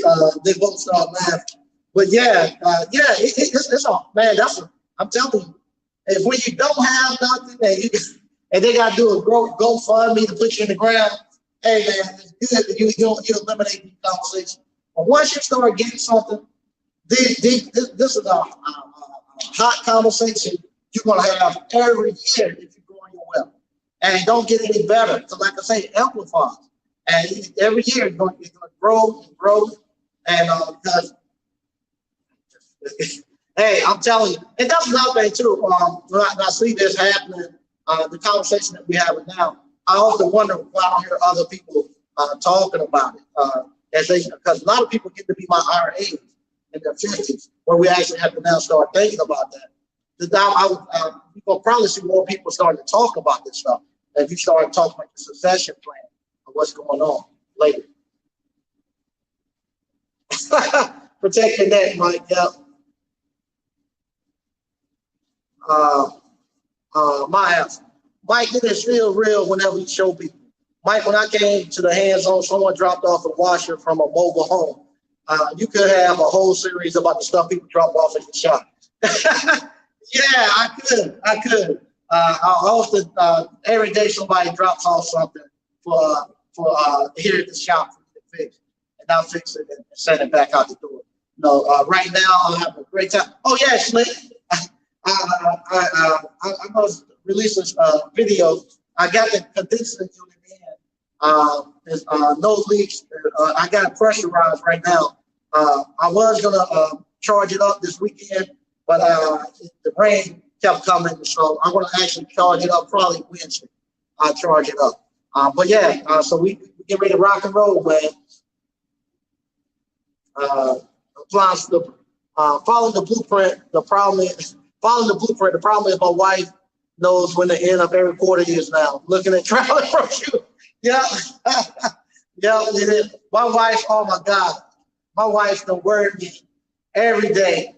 [SPEAKER 1] both started laughing. But it's all, man, I'm telling you, if when you don't have nothing and they got to do a GoFundMe to put you in the ground, hey, man, it's good that you eliminate these conversations. But once you start getting something, this is a hot conversation you're going to have every year if you're growing your wealth. And don't get any better. So like I say, it amplifies. And every year you're going to grow and grow. And because, hey, I'm telling you, and that's another thing too. When I see this happening, the conversation that we're having now, I often wonder why I don't hear other people talking about it. Because a lot of people get to be my age in their 50s, where we actually have to now start thinking about that. You're going to probably see more people starting to talk about this stuff if you start talking about the succession plan of what's going on later. Protect your neck, Mike. Yep. My house. Mike, it is still real whenever you show people. Mike, when I came to the hands-on, someone dropped off a washer from a mobile home. You could have a whole series about the stuff people drop off at the shop. Yeah, I could. I often, every day somebody drops off something for here at the shop for me to fix. And I'll fix it and send it back out the door. Right now I'll have a great time. Oh yeah, Slick. I was releasing a video. I got the condensing unit in. There's no leaks. I got it pressurized right now. I was gonna charge it up this weekend, but the rain kept coming, so I'm gonna actually charge it up probably Wednesday. I'll charge it up. But yeah, so we get ready to rock and roll, man. Following the blueprint. The problem is following the blueprint. The problem is my wife knows when the end of every quarter is now. Looking at traveling from you. Yeah. Yeah. My wife, oh my God. My wife don't worry me every day.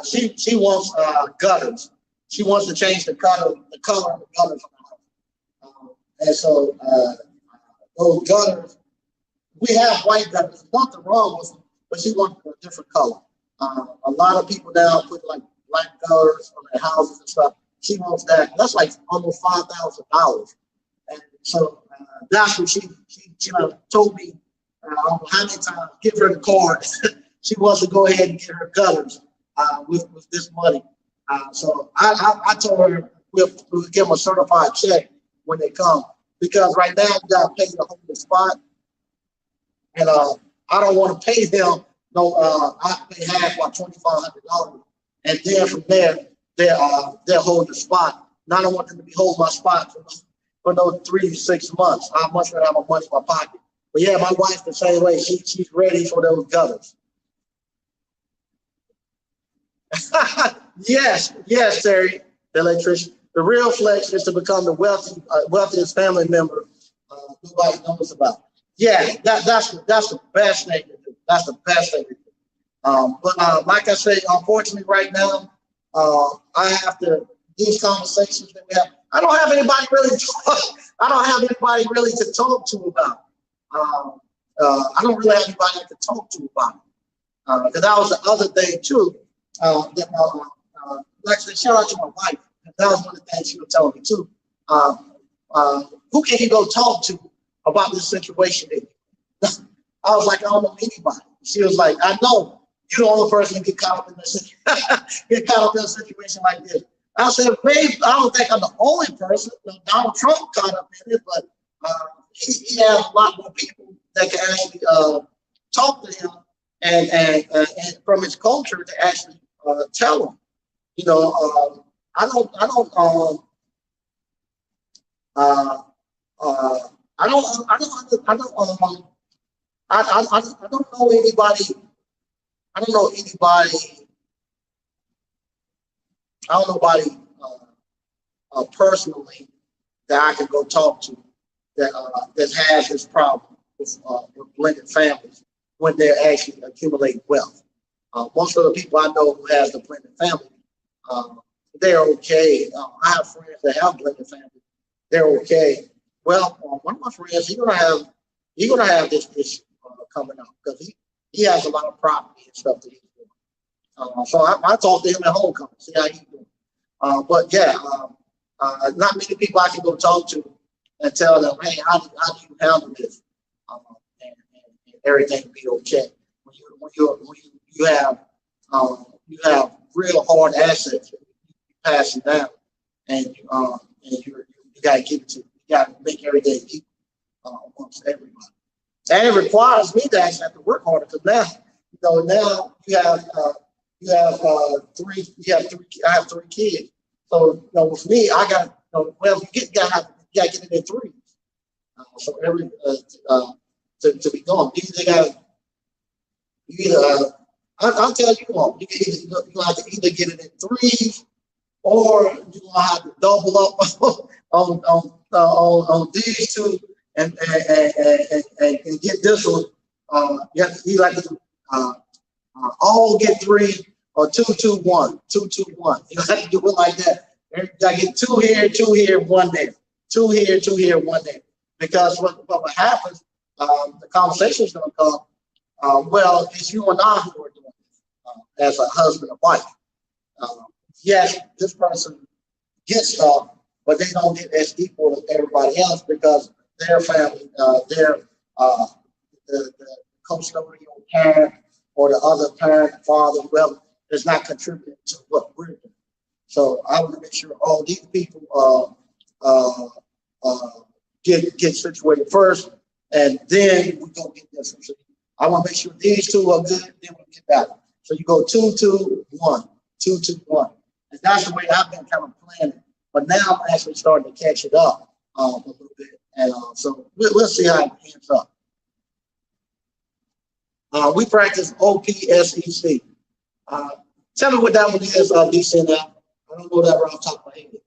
[SPEAKER 1] She wants gutters. She wants to change the color of the gutters. And so those gutters. We have white gutters. Nothing wrong with them, but she wanted a different color. A lot of people now put like black gutters on their houses and stuff. She wants that. That's like almost $5,000. And so that's what she told me. I don't know how many times, give her the card. She wants to go ahead and get her gutters with this money. So I told her we'll give them a certified check when they come, because right now you got to pay to hold the spot, and I don't want to pay them no. I pay half, like $2,500, and then from there they'll hold the spot. And I don't want them to be holding my spot for no 3 to 6 months. I much rather have my money in my pocket. But yeah, my wife the same way. She's ready for those gutters. Yes, Terry, the electrician. The real flex is to become the wealthiest family member nobody knows about. Yeah, that's the best thing to do. That's the best thing to do. But like I say, unfortunately, right now, I have to these conversations that we have. I don't have anybody really. I don't have anybody really to talk to about. I don't really have anybody I can talk to about it. Because that was the other thing too. Actually, shout out to my wife. That was one of the things she was telling me too. Who can you go talk to about this situation? I was like, I don't know anybody. She was like, I know you're the only person who get caught up in this get caught up in a situation like this. I said, maybe I don't think I'm the only person. Donald Trump caught up in it, but he has a lot more people that can actually talk to him and from his culture to actually tell him. You know, I don't know anybody. I don't know anybody. I don't know nobody personally that I can go talk to that has this problem with blended families when they're actually accumulating wealth. Most of the people I know who have the blended family, they're okay. I have friends that have blended families. They're okay. Well, one of my friends, he's gonna have this issue coming up because he has a lot of property and stuff that he's doing. So I talk to him at homecoming, see how he's doing. But yeah, not many people I can go talk to and tell them, hey, how do you handle this? And everything be okay. When you have real hard assets you pass it down, and you gotta give it to you gotta make everything equal amongst everybody. And it requires me to actually have to work harder because now you have three. I have 3 kids. So with me, I got well, you gotta get it in threes. So every to be gone, I'll tell you what, you have to either get it in threes or you're gonna have to double up on these two and get this one. You like to all get 3 or 2, 2, 1, 2, 2, 1. You have to do it like that. You gotta get 2 here, 1 there, 2 here, 2 here, 1 there. Because what happens, the conversation is gonna come. Well, it's you and I who are doing this as a husband and wife. Yes, this person gets stuff, but they don't get as equal as everybody else because their family, the custodial parent or the other parent, father, whoever, is not contributing to what we're doing. So I want to make sure all these people get situated first, and then we go get this. So I want to make sure these 2 are good, then we get that. So you go 2, 2, 1, 2, 2, 1. And that's the way I've been kind of planning. But now I'm actually starting to catch it up a little bit. And so we'll see how it ends up. We practice OPSEC. Tell me what that one is, DC now. I don't know that right off the top of my head.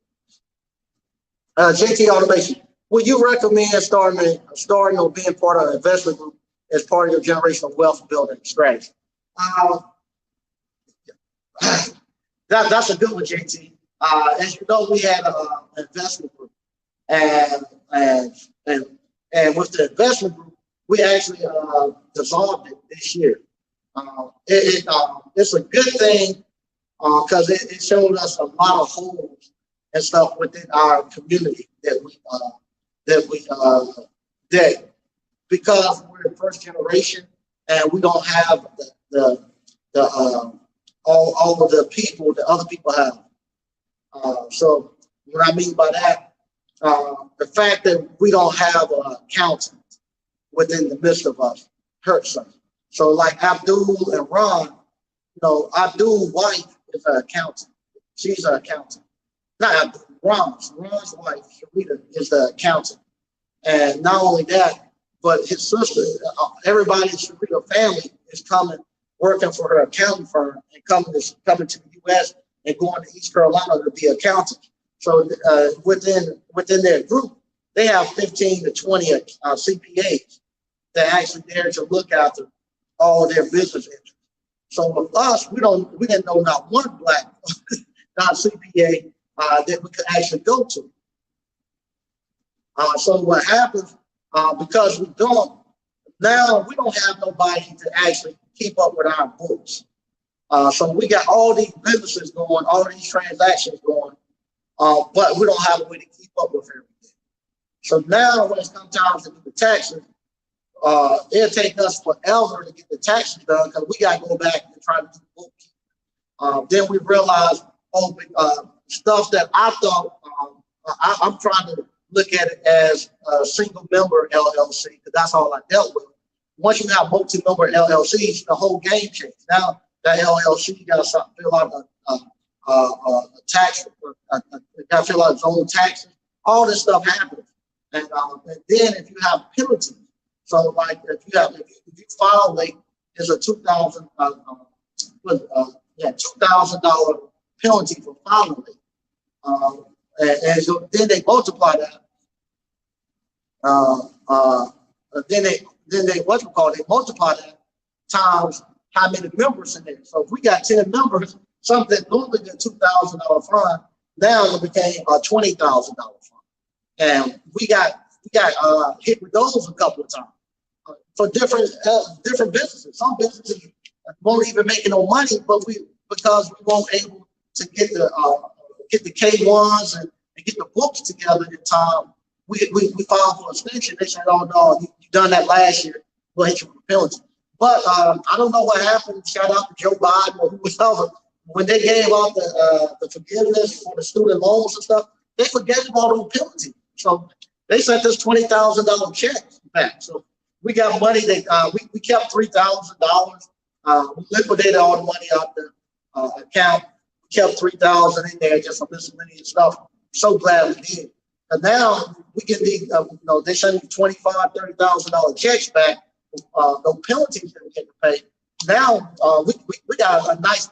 [SPEAKER 1] JT Automation. Would you recommend starting or being part of an investment group as part of your generational wealth building strategy? That's a good one, JT. As you know, we had an investment group, and And with the investment group, we actually dissolved it this year. It's a good thing because it showed us a lot of holes and stuff within our community that because we're the first generation and we don't have all of the people that other people have. So what I mean by that, the fact that we don't have an accountant within the midst of us hurts us. So like Abdul and Ron, Abdul's wife is an accountant. She's an accountant. Not Abdul, Ron's wife, Sharita, is the accountant. And not only that, but his sister, everybody in Sharita family is working for her accounting firm and coming to the U.S. and going to East Carolina to be accountants. So within their group, they have 15 to 20 CPAs that actually there to look after all of their business interests. So with us, we didn't know not one black non-CPA that we could actually go to. So what happens, because we don't have nobody to actually keep up with our books. So we got all these businesses going, all these transactions going, but we don't have a way to keep up with everything. So now when it's come time to do the taxes, it'll take us forever to get the taxes done because we got to go back and try to do bookkeeping. Then we realized, stuff that I thought, I'm trying to look at it as a single member LLC because that's all I dealt with. Once you have multi-member LLCs, the whole game changes. Now that LLC got to fill out a tax, got to fill out its own taxes. All this stuff happens, and then if you have penalties, so like if you file late, there's a $2,000 penalty for filing late, and so then they multiply that. Then they multiply that times how many members in there. So if we got 10 members, something normally a $2,000 fine, now it became a $20,000 fine. And we got hit with those a couple of times for different businesses. Some businesses won't even make no money, but because we weren't able to get the K1s and get the books together in time, we filed for extension. They said, "Oh no, you done that last year. We'll hit you with a penalty." But I don't know what happened. Shout out to Joe Biden or whoever. When they gave out the forgiveness for the student loans and stuff, they forgave all those penalties. So they sent us $20,000 checks back. So we got money that we kept $3,000. We liquidated all the money out the account. We kept $3,000 in there just for miscellaneous stuff. So glad we did. And now we get these, they send me $25,000, $30,000 checks back. No penalties that we get to pay. Now we got a nice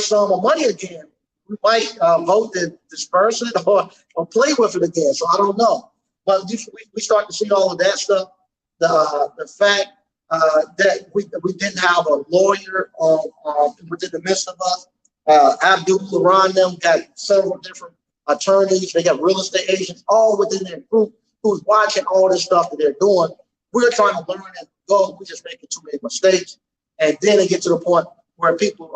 [SPEAKER 1] sum of money again. We might vote to disperse it or play with it again. So I don't know. But we start to see all of that stuff. The fact that we didn't have a lawyer within the midst of us. Abdul Quran, them got several different attorneys. They got real estate agents all within their group who's watching all this stuff that they're doing. We're trying to learn and go. We're just making too many mistakes. And then it gets to the point where people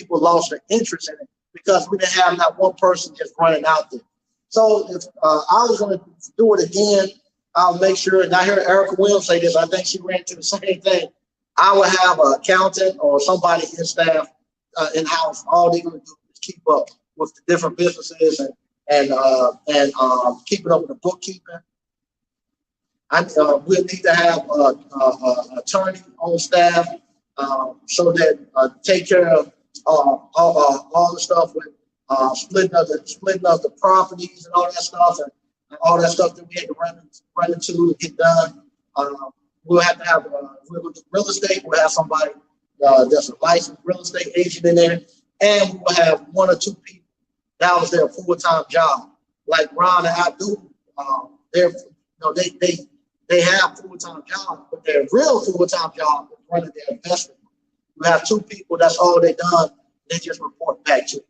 [SPEAKER 1] lost their interest in it because we didn't have not one person just running out there. So if I was going to do it again, I'll make sure, and I heard Erica Williams say this, I think she ran into the same thing. I would have an accountant or somebody in staff in-house. All they're going to do is keep up with the different businesses and keeping up with the bookkeeping. We'll need to have an attorney on staff so that take care of all the stuff with splitting up the properties and all that stuff and all that stuff that we had to run into to get done. We'll have to have real estate. We'll have somebody that's a licensed real estate agent in there, and we will have one or two people that was their full-time job, like Ron and Abdul. They have full-time jobs, but their real full-time job is running their investment. We have two people. That's all they done. They just report back to.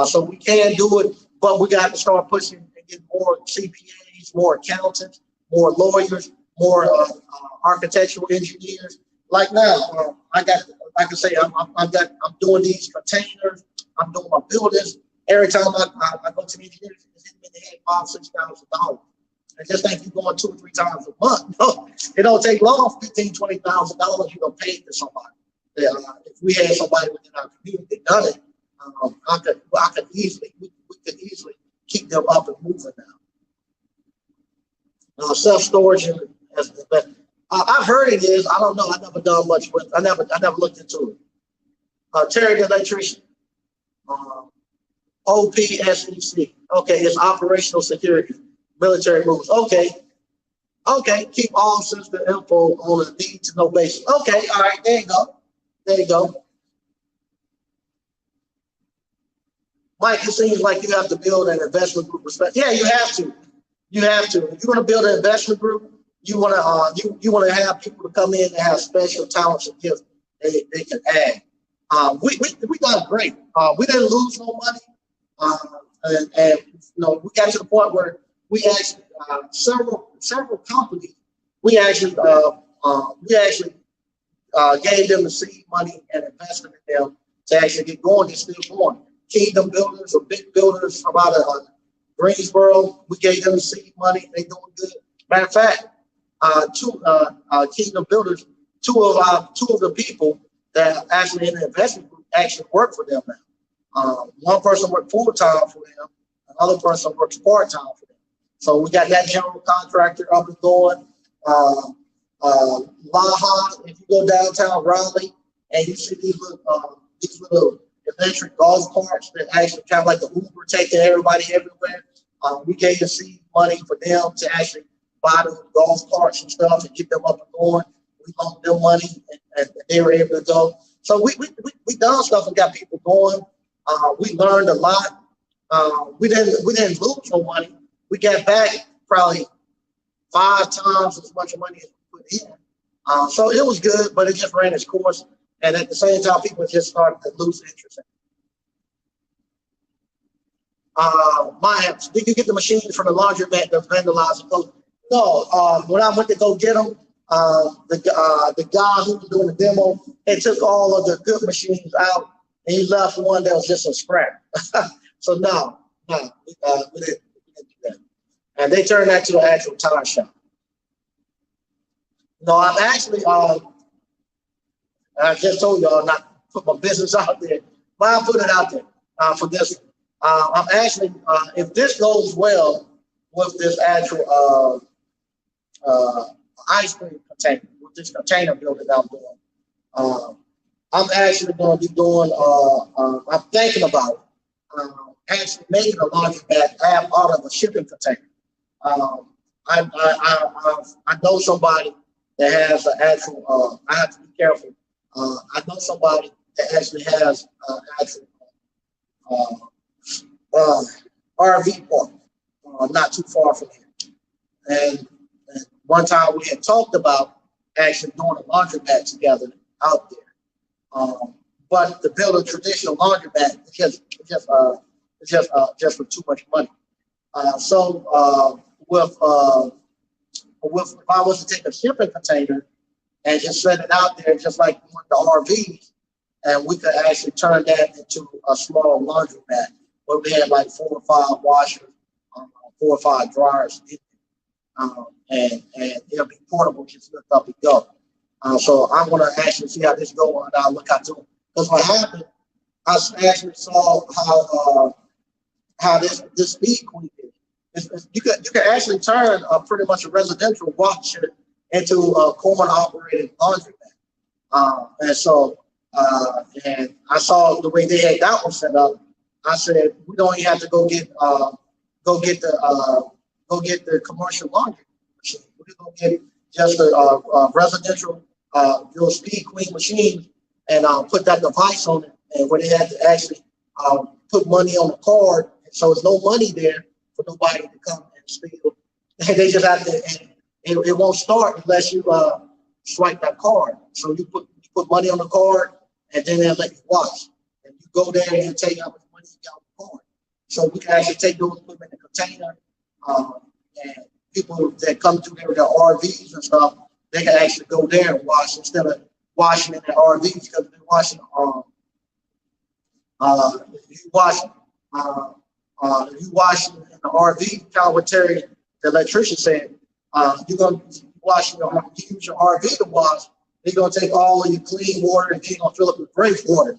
[SPEAKER 1] So we can do it, but we got to start pushing and get more CPAs, more accountants, more lawyers, more architectural engineers. Like now, I got, like I say, I'm doing these containers. I'm doing my buildings. Every time I go to the engineers, it's hitting me in the head $5,000-6,000. And just think you're going 2 or 3 times a month. No, it don't take long. $15,000-20,000 you're gonna pay to somebody. If we had somebody within our community that done it, I could easily, we could easily keep them up and moving now. Self-storage, I've heard it is. I don't know. I never done much with. I never looked into it. Terry the electrician. OPSEC. Okay, it's operational security, military moves. Okay, keep all sensitive info on a need to know basis. Okay, all right, there you go. Mike, it seems like you have to build an investment group. Yeah, you have to. If you're going to build an investment group, you want to have people to come in and have special talents and gifts they can add. We done great. We didn't lose no money, and we got to the point where we actually several companies we actually gave them the seed money and invested in them to actually get going. They're still going. Kingdom Builders or big builders from out of Greensboro, we gave them the seed money. They doing good. Matter of fact, Kingdom Builders, two of the people that are actually in the investment group actually work for them now. One person works full-time for them, another person works part-time for them. So we got that general contractor up and going. Laha, if you go downtown Raleigh and you see these little electric golf carts that actually kind of like the Uber taking everybody everywhere, we gave the seed money for them to actually buy the golf carts and stuff and get them up and going. We loaned them money and they were able to go. So we done stuff and got people going. We learned a lot. We didn't lose no money. We got back probably 5 times as much money as we put in. So it was good, but it just ran its course. And at the same time, people just started to lose interest in it. Did you get the machines from the laundromat that vandalized? No. When I went to go get them, the guy who was doing the demo, he took all of the good machines out, and he left one that was just a scrap. So no, we didn't do that. And they turned that to an actual tire shop. No, I'm actually, I just told y'all not to put my business out there, but I'll put it out there for this. I'm actually, if this goes well with this actual ice cream container, with this container building I'm doing, I'm actually going to be doing, I'm thinking about actually making a laundromat out of a shipping container. I know somebody that has an actual, I have to be careful. I know somebody that actually has actual RV park, not too far from here. And one time we had talked about actually doing a laundromat together out there. But to build a traditional laundromat, it's just for too much money. So if I was to take a shipping container and just set it out there, just like the RVs, and we could actually turn that into a small laundromat where we had like 4 or 5 washers, 4 or 5 dryers, and it'll be portable, just lift up and go. So I'm gonna actually see how this goes, and I'll look out to it. Because what happened, I actually saw how this speed queen is. You could actually turn pretty much a residential washer into a coin-operated laundromat. And so, and I saw the way they had that one set up. I said, we don't even have to go get the commercial laundry machine. We can go get just a residential speed queen machine and put that device on it, and where they had to actually put money on the card, so there's no money there for nobody to come and steal. They just have to, and it won't start unless you swipe that card. So you put money on the card, and then they'll let you watch. And you go there and you take how much money you got on the card. So we can actually take those, put them in the container, and people that come through there with their RVs and stuff, they can actually go there and wash instead of washing in their RVs because they're washing. If you wash, if you wash in the RV, kind of what Terry, the electrician, said, you're gonna wash your, you use your RV to wash. They're gonna take all of your clean water and they're gonna fill up with great water.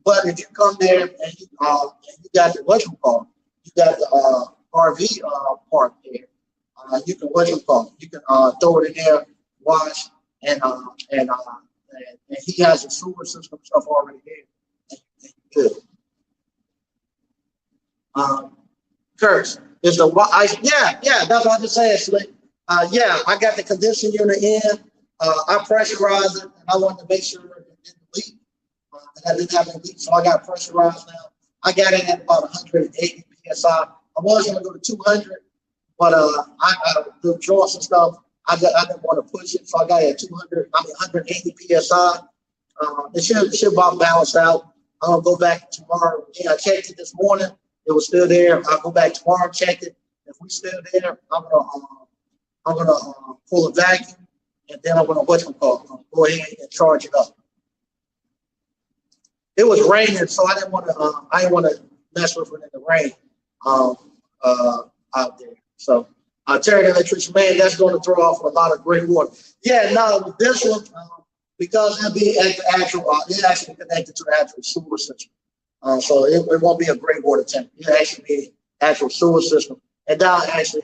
[SPEAKER 1] But if you come there and you got the what you call, you got the RV park there, you can what you call, you can throw it in there, wash, and he has a sewer system stuff already there. And good. Curse is the yeah, that's what I just said, Slick. Yeah, I got the condition unit in. I pressurized it, and I wanted to make sure it didn't leak. That I didn't have any leak, so I got pressurized now. I got it at about 180 psi. I was going to go to 200, but the joints and stuff, I didn't want to push it, so I got it at 180 psi. It should about balance out. I'm gonna go back tomorrow. Yeah, I checked it this morning. It was still there. I'll go back tomorrow, check it. If we're still there, I'm gonna pull a vacuum, and then I'm gonna go ahead and charge it up. It was raining, so I didn't want to mess with it in the rain out there. So Terry, the electrician, man, that's going to throw off a lot of great water. Yeah, no, with this one, because it'll be at the actual, it's actually connected to the actual sewer system. So it won't be a gray water tank. It'll actually be actual sewer system. And that actually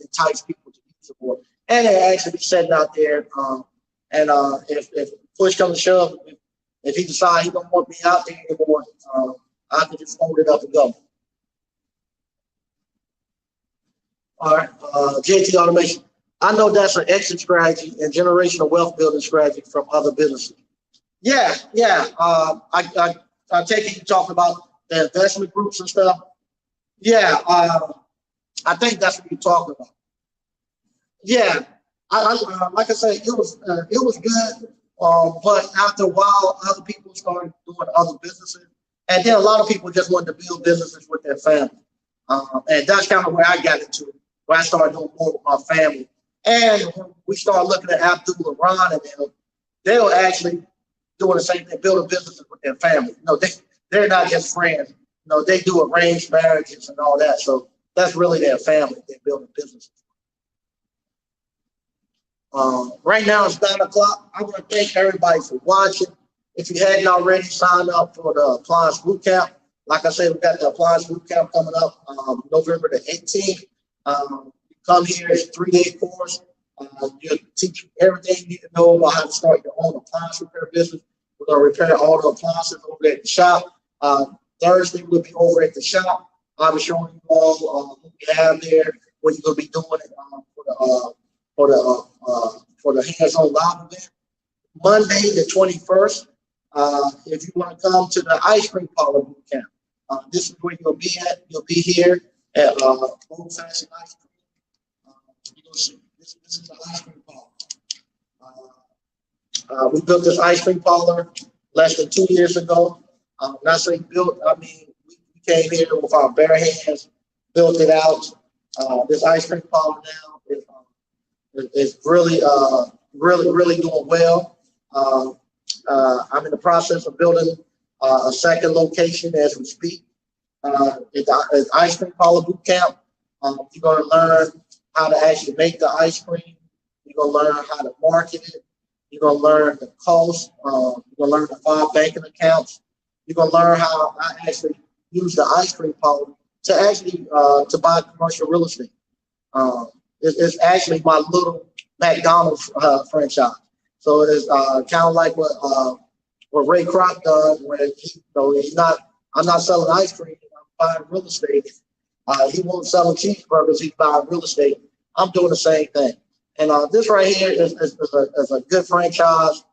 [SPEAKER 1] entice people to use the water. And it'll actually be sitting out there. If push comes to shove, if he decides he don't want me out there anymore, I can just fold it up and go. All right, JT Automation. I know that's an exit strategy and generational wealth building strategy from other businesses. Yeah. I take it you talking about the investment groups and stuff. Yeah, I think that's what you're talking about. Yeah, I like I said, it was good, but after a while, other people started doing other businesses, and then a lot of people just wanted to build businesses with their family, and that's kind of where I got into, where I started doing more with my family. And when we started looking at Abdul Iran and them, they were actually doing the same thing, building businesses with their family. You know, they're not just friends. You know, they do arranged marriages and all that. So that's really their family. They're building businesses. Right now it's 9 o'clock. I want to thank everybody for watching. If you hadn't already signed up for the Appliance Boot Camp, like I said, we got the Appliance Boot Camp coming up November the 18th. Come here, it's a 3-day course. You'll teach you everything you need to know about how to start your own appliance repair business. We're going to repair all the appliances over at the shop. Thursday, we'll be over at the shop. I'll be showing you all what we have there, what you're going to be doing for the hands-on live event. Monday, the 21st, if you want to come to the Ice Cream Parlor Boot Camp, this is where you'll be at. You'll be here at Old Fashioned Ice Cream. This is the ice cream parlor. We built this ice cream parlor less than 2 years ago. When I say built, I mean we came here with our bare hands, built it out. This ice cream parlor now is really doing well. I'm in the process of building a second location as we speak. It's Ice Cream Parlor Boot Camp. You're going to learn how to actually make the ice cream. You're going to learn how to market it. You're going to learn the cost. You're going to learn the 5 banking accounts. You're going to learn how I actually use the ice cream parlor to actually to buy commercial real estate. It's actually my little McDonald's franchise. So it is kind of like what Ray Kroc does, where I'm not selling ice cream, I'm buying real estate. He won't sell cheeseburgers, he's buying real estate. I'm doing the same thing. And this right here is a good franchise.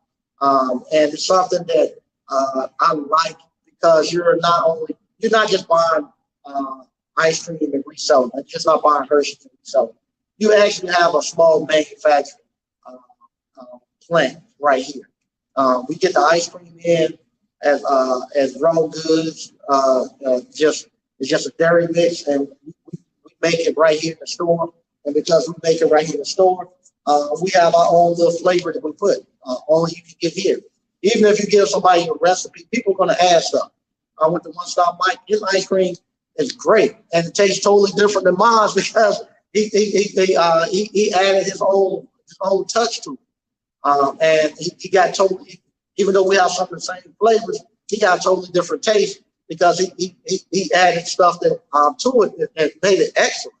[SPEAKER 1] And it's something that I like because you're not just buying ice cream and reselling. You're just not buying Hershey's and reselling. You actually have a small manufacturing plant right here. We get the ice cream in as raw goods. It's just a dairy mix, and we make it right here in the store. And because we make it right here in the store, we have our own little flavor that we put. Only you can get here. Even if you give somebody a recipe, people are going to add stuff. With the One Stop Mike, his ice cream is great, and it tastes totally different than mine because he added his own touch to it. And he got totally, even though we have some of the same flavors, he got a totally different taste because he added stuff that to it that made it excellent.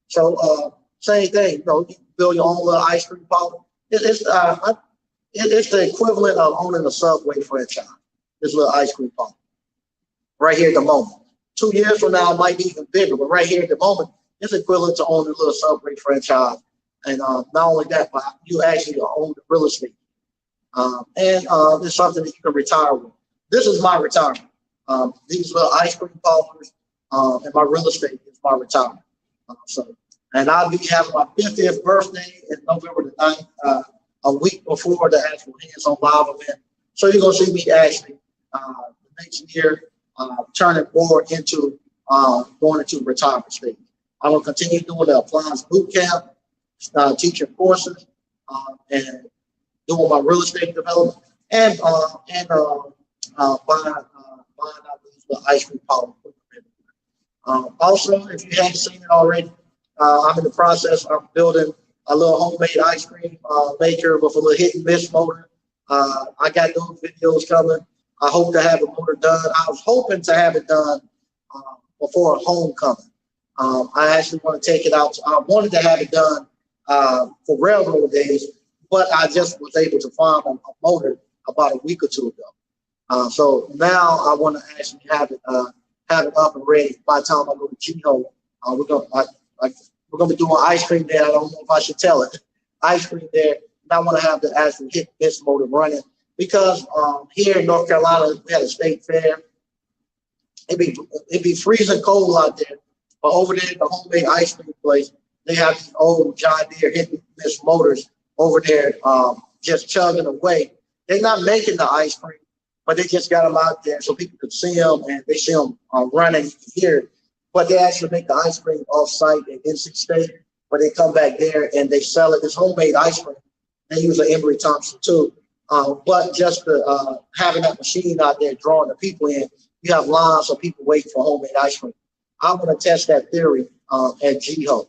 [SPEAKER 1] So same thing, you know, you build your own little ice cream parlor. It's the equivalent of owning a Subway franchise. This little ice cream parlor, right here at the moment. 2 years from now, it might be even bigger, but right here at the moment, it's equivalent to owning a little Subway franchise. And not only that, but you actually own the real estate. And it's something that you can retire with. This is my retirement. These little ice cream parlors and my real estate is my retirement. And I'll be having my 50th birthday in November the 9th, a week before the actual hands-on live event. So you're going to see me actually the next year turning more into going into retirement stage. I'm going to continue doing the appliance boot camp, teaching courses, and doing my real estate development, and buying out these little ice cream parlor. Also, if you haven't seen it already, I'm in the process of building a little homemade ice cream maker with a little hit and miss motor. I got those videos coming. I hope to have the motor done. I was hoping to have it done before homecoming. I actually want to take it out. I wanted to have it done for railroad days, but I just was able to find a motor about a week or two ago. So now I want to actually have it up and ready by the time I go to GEHO. We're gonna be doing ice cream there. I don't know if I should tell it. Ice cream there. And I want to have the actual hit miss motor running because here in North Carolina we had a state fair. It'd be freezing cold out there, but over there at the homemade ice cream place, they have these old John Deere hit and miss motors over there, just chugging away. They're not making the ice cream, but they just got them out there so people could see them, and they see them running. You can hear it. But they actually make the ice cream off-site in NC State, where they come back there and they sell it. It's homemade ice cream. They use an Emery Thompson too. But just having that machine out there drawing the people in, you have lines of people waiting for homemade ice cream. I'm going to test that theory at GEHO.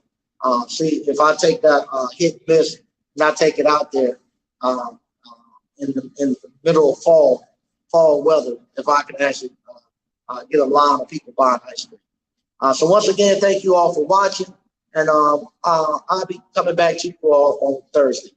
[SPEAKER 1] See if I take that hit and miss and I take it out there in the middle of fall weather, if I can actually get a line of people buying ice cream. So once again, thank you all for watching, and I'll be coming back to you all on Thursday.